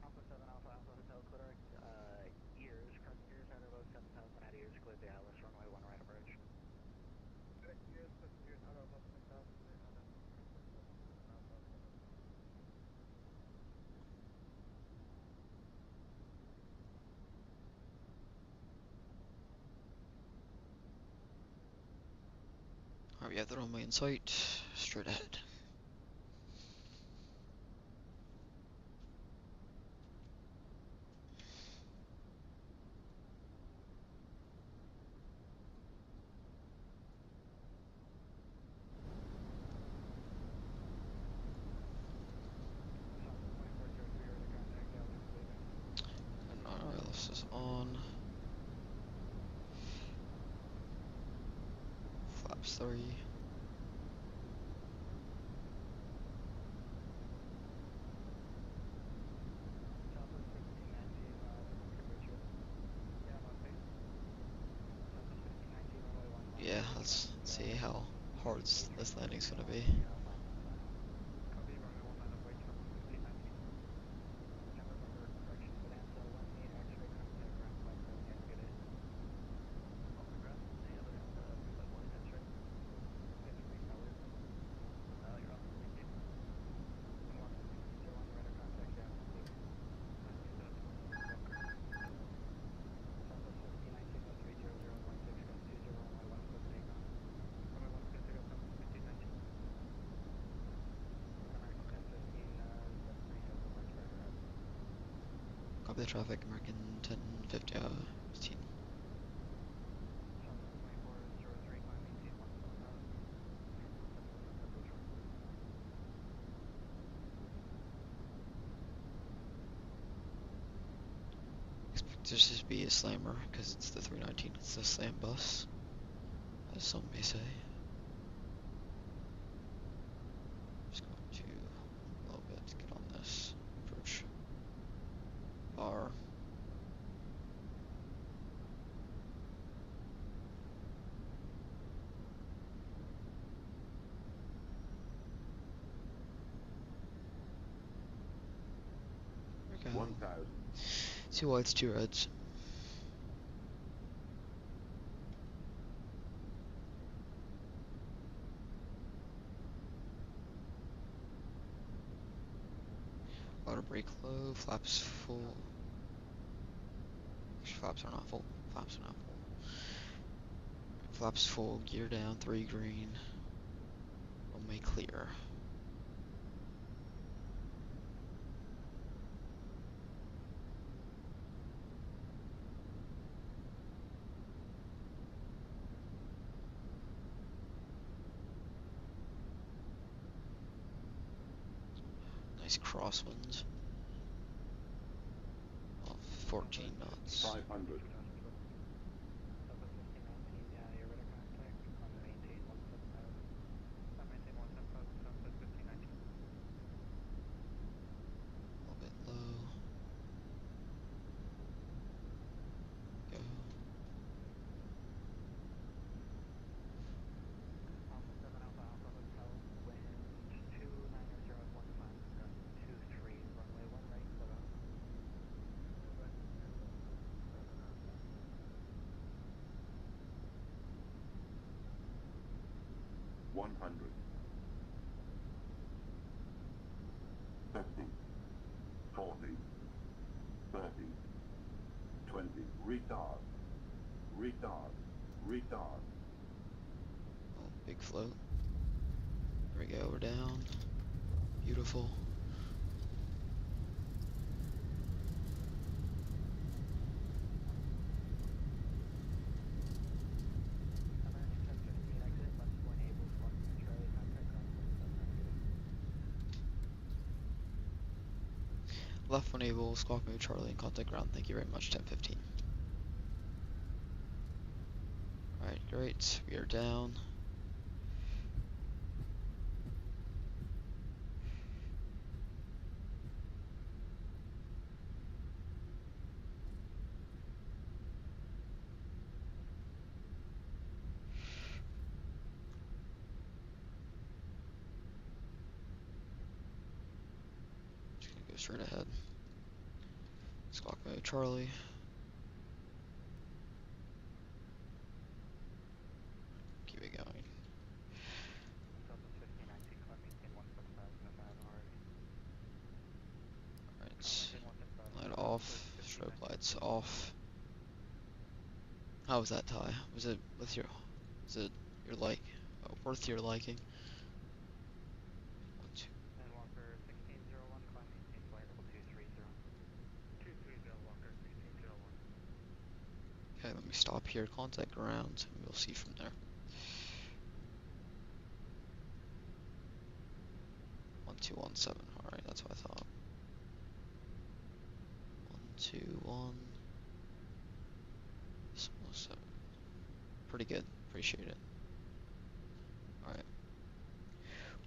Alpha 7 Alpha Alpha Hotel, clear ears, crest ears at or below 7,000 at ears, clear the ILS runway 1 right approach. Ears, crest ears at or above 6,000, Alright, we have the runway in sight, straight ahead. And our ILS is on. Flaps 3. Yeah, let's see how hard this landing's gonna be. Copy the traffic, American 1050, 15. Expect this to be a slammer, because it's the 319, it's the slam bus, as some may say. Just going to a little bit to get on this approach bar. 1. 2 whites, 2 reds. Auto brake low, flaps full. Flaps are not full. Flaps are not full. Flaps full, gear down, 3 green. Runway clear. Nice crosswinds. 14 knots. 500. A little bit low. Go. One hundred. 50. 40. 30. 20. Retard. Retard. Retard. Oh, big float. There we go, we're down. Beautiful. Left one able, squawk move Charlie and contact ground. Thank you very much, 1015. Alright, great. We are down. Just gonna go straight ahead. Squawk mode Charlie. Keep it going. Alright. Light off. Strobe lights off. How was that tie? Was it with your... Is it your worth your liking? 1, 2. Okay, let me stop here, contact ground, and we'll see from there. 1217. Alright, that's what I thought. 121. 7. Pretty good. Appreciate it. Alright.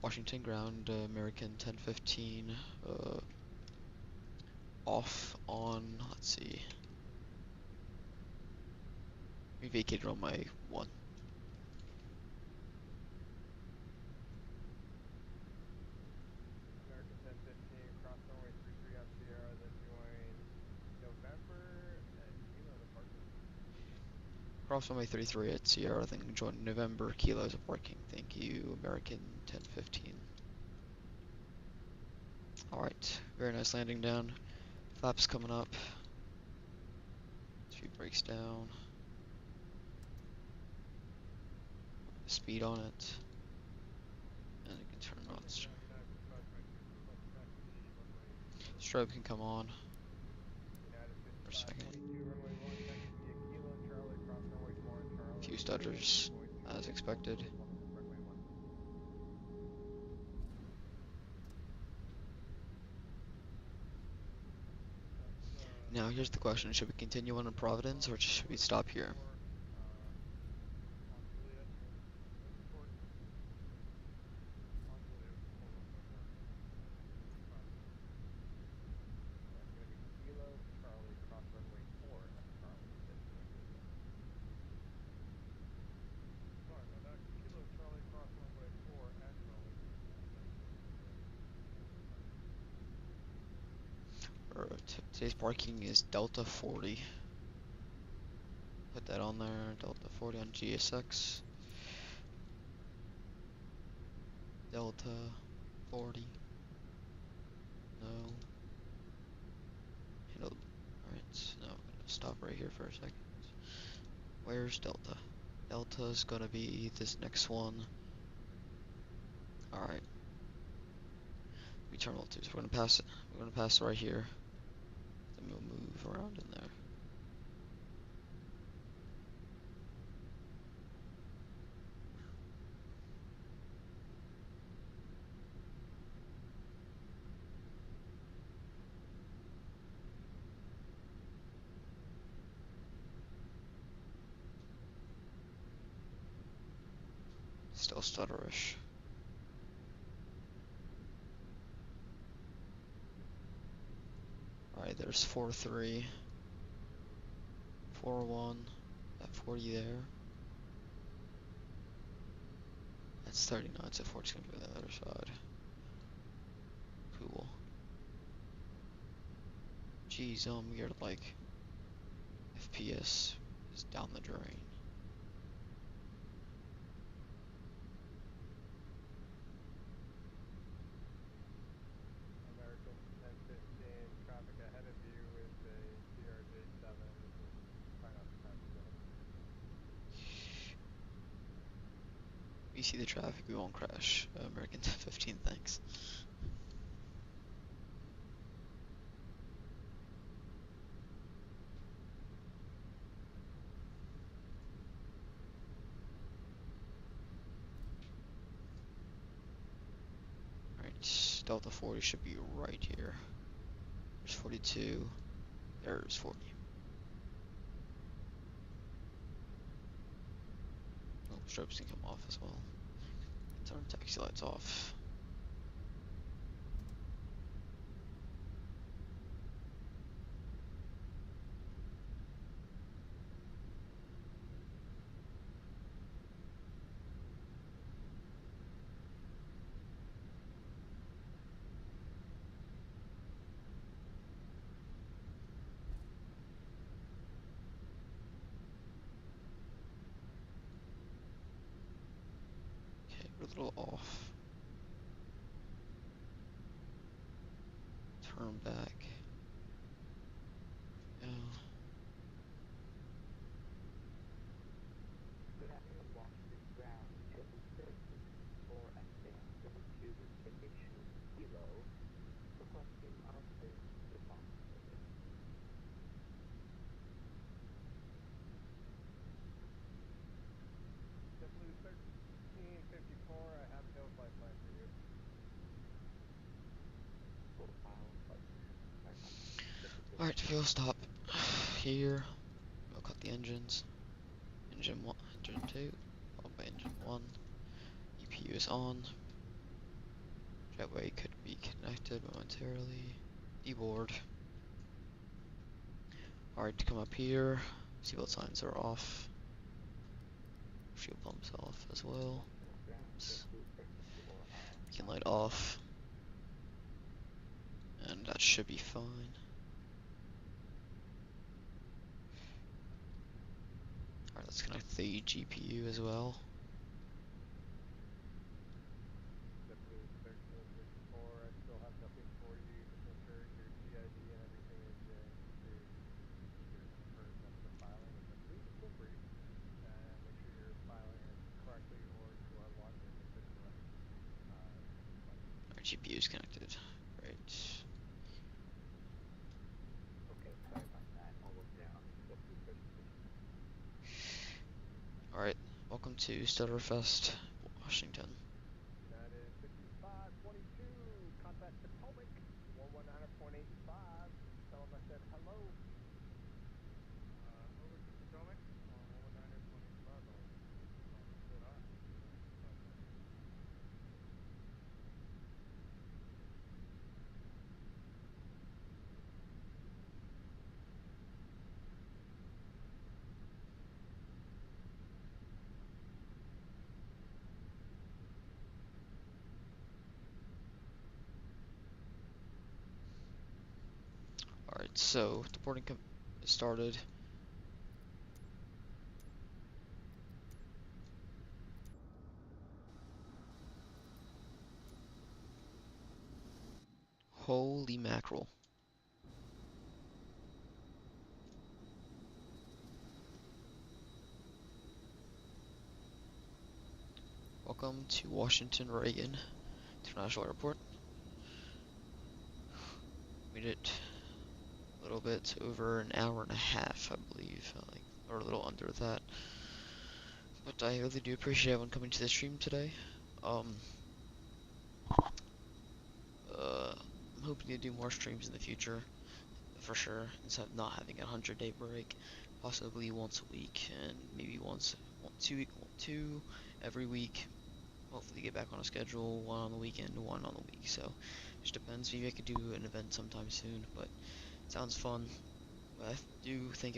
Washington ground, American 1015. Off on, let's see. We vacated on my 1. American 1015, cross runway 33 on Sierra, then join November and Kilo departure. Cross runway 33 at Sierra, then join November, kilos of parking. Thank you, American 1015. Alright, very nice landing down. Flaps coming up. Speed brakes down. Speed on it. And you can turn on. Strobe can come on. For a second. Few stutters, as expected. Now here's the question, should we continue on to Providence or should we stop here? Alright. Today's parking is Delta 40. Put that on there, Delta 40 on GSX. Delta 40. No. Alright, now I'm gonna stop right here for a second. Where's Delta? Delta's gonna be this next one. Alright. We terminal 2, so we're gonna pass it. We're gonna pass it right here. Then we'll move around in there. Still stutterish. Alright, there's 4-3. 4-1. That 40 there. That's 39, so 40's gonna be on the other side. Cool. Jeez, we're like FPS is down the drain. American 1015, traffic ahead of you is a CRJ7. Try not to crash again. We see the traffic, we won't crash. American 1015, thanks. Alright, Delta 40 should be right here. There's 42. There's 40. Oh, strobes can come off as well. Turn taxi lights off. Okay, we're a little off. Turn back. Yeah. Good afternoon, Washington Ground, 734 advance number 2 with KCHS 0, requesting outbound response service. JetBlue 1354, I have no flight plan for you. Profile partner. Alright, fuel stop here. We'll cut the engines. Engine 1, engine 2, followed by engine 1. EPU is on. Jetway could be connected momentarily. Deboard. Alright, to come up here. Seatbelt signs are off. Fuel pumps off as well. Beacon light off. And that should be fine. Alright, let's connect the GPU as well. JetBlue 1354, I still have nothing for you. Just make sure your TID and everything is either first up the filing with JetBlue, feel free. And make sure you're filing it correctly or you are logged in with incorrect. Our GPU is connected. Great. Okay, sorry about that. Almost down. JetBlue 1354. Alright, welcome to Stutterfest, Washington. United 5522, contact Potomac, 119.85. Tell them I said hello. Over to Potomac, 119.85. Good on. so the boarding started. Holy mackerel. Welcome to Washington Reagan International Airport. Made it a little bit over an hour and a half, I believe, like, or a little under that. But I really do appreciate everyone coming to the stream today. I'm hoping to do more streams in the future, for sure, instead of not having a 100-day break, possibly once a week, and maybe two every week. Hopefully get back on a schedule, one on the weekend, one on the week, so just depends. Maybe I could do an event sometime soon, but it sounds fun. I do think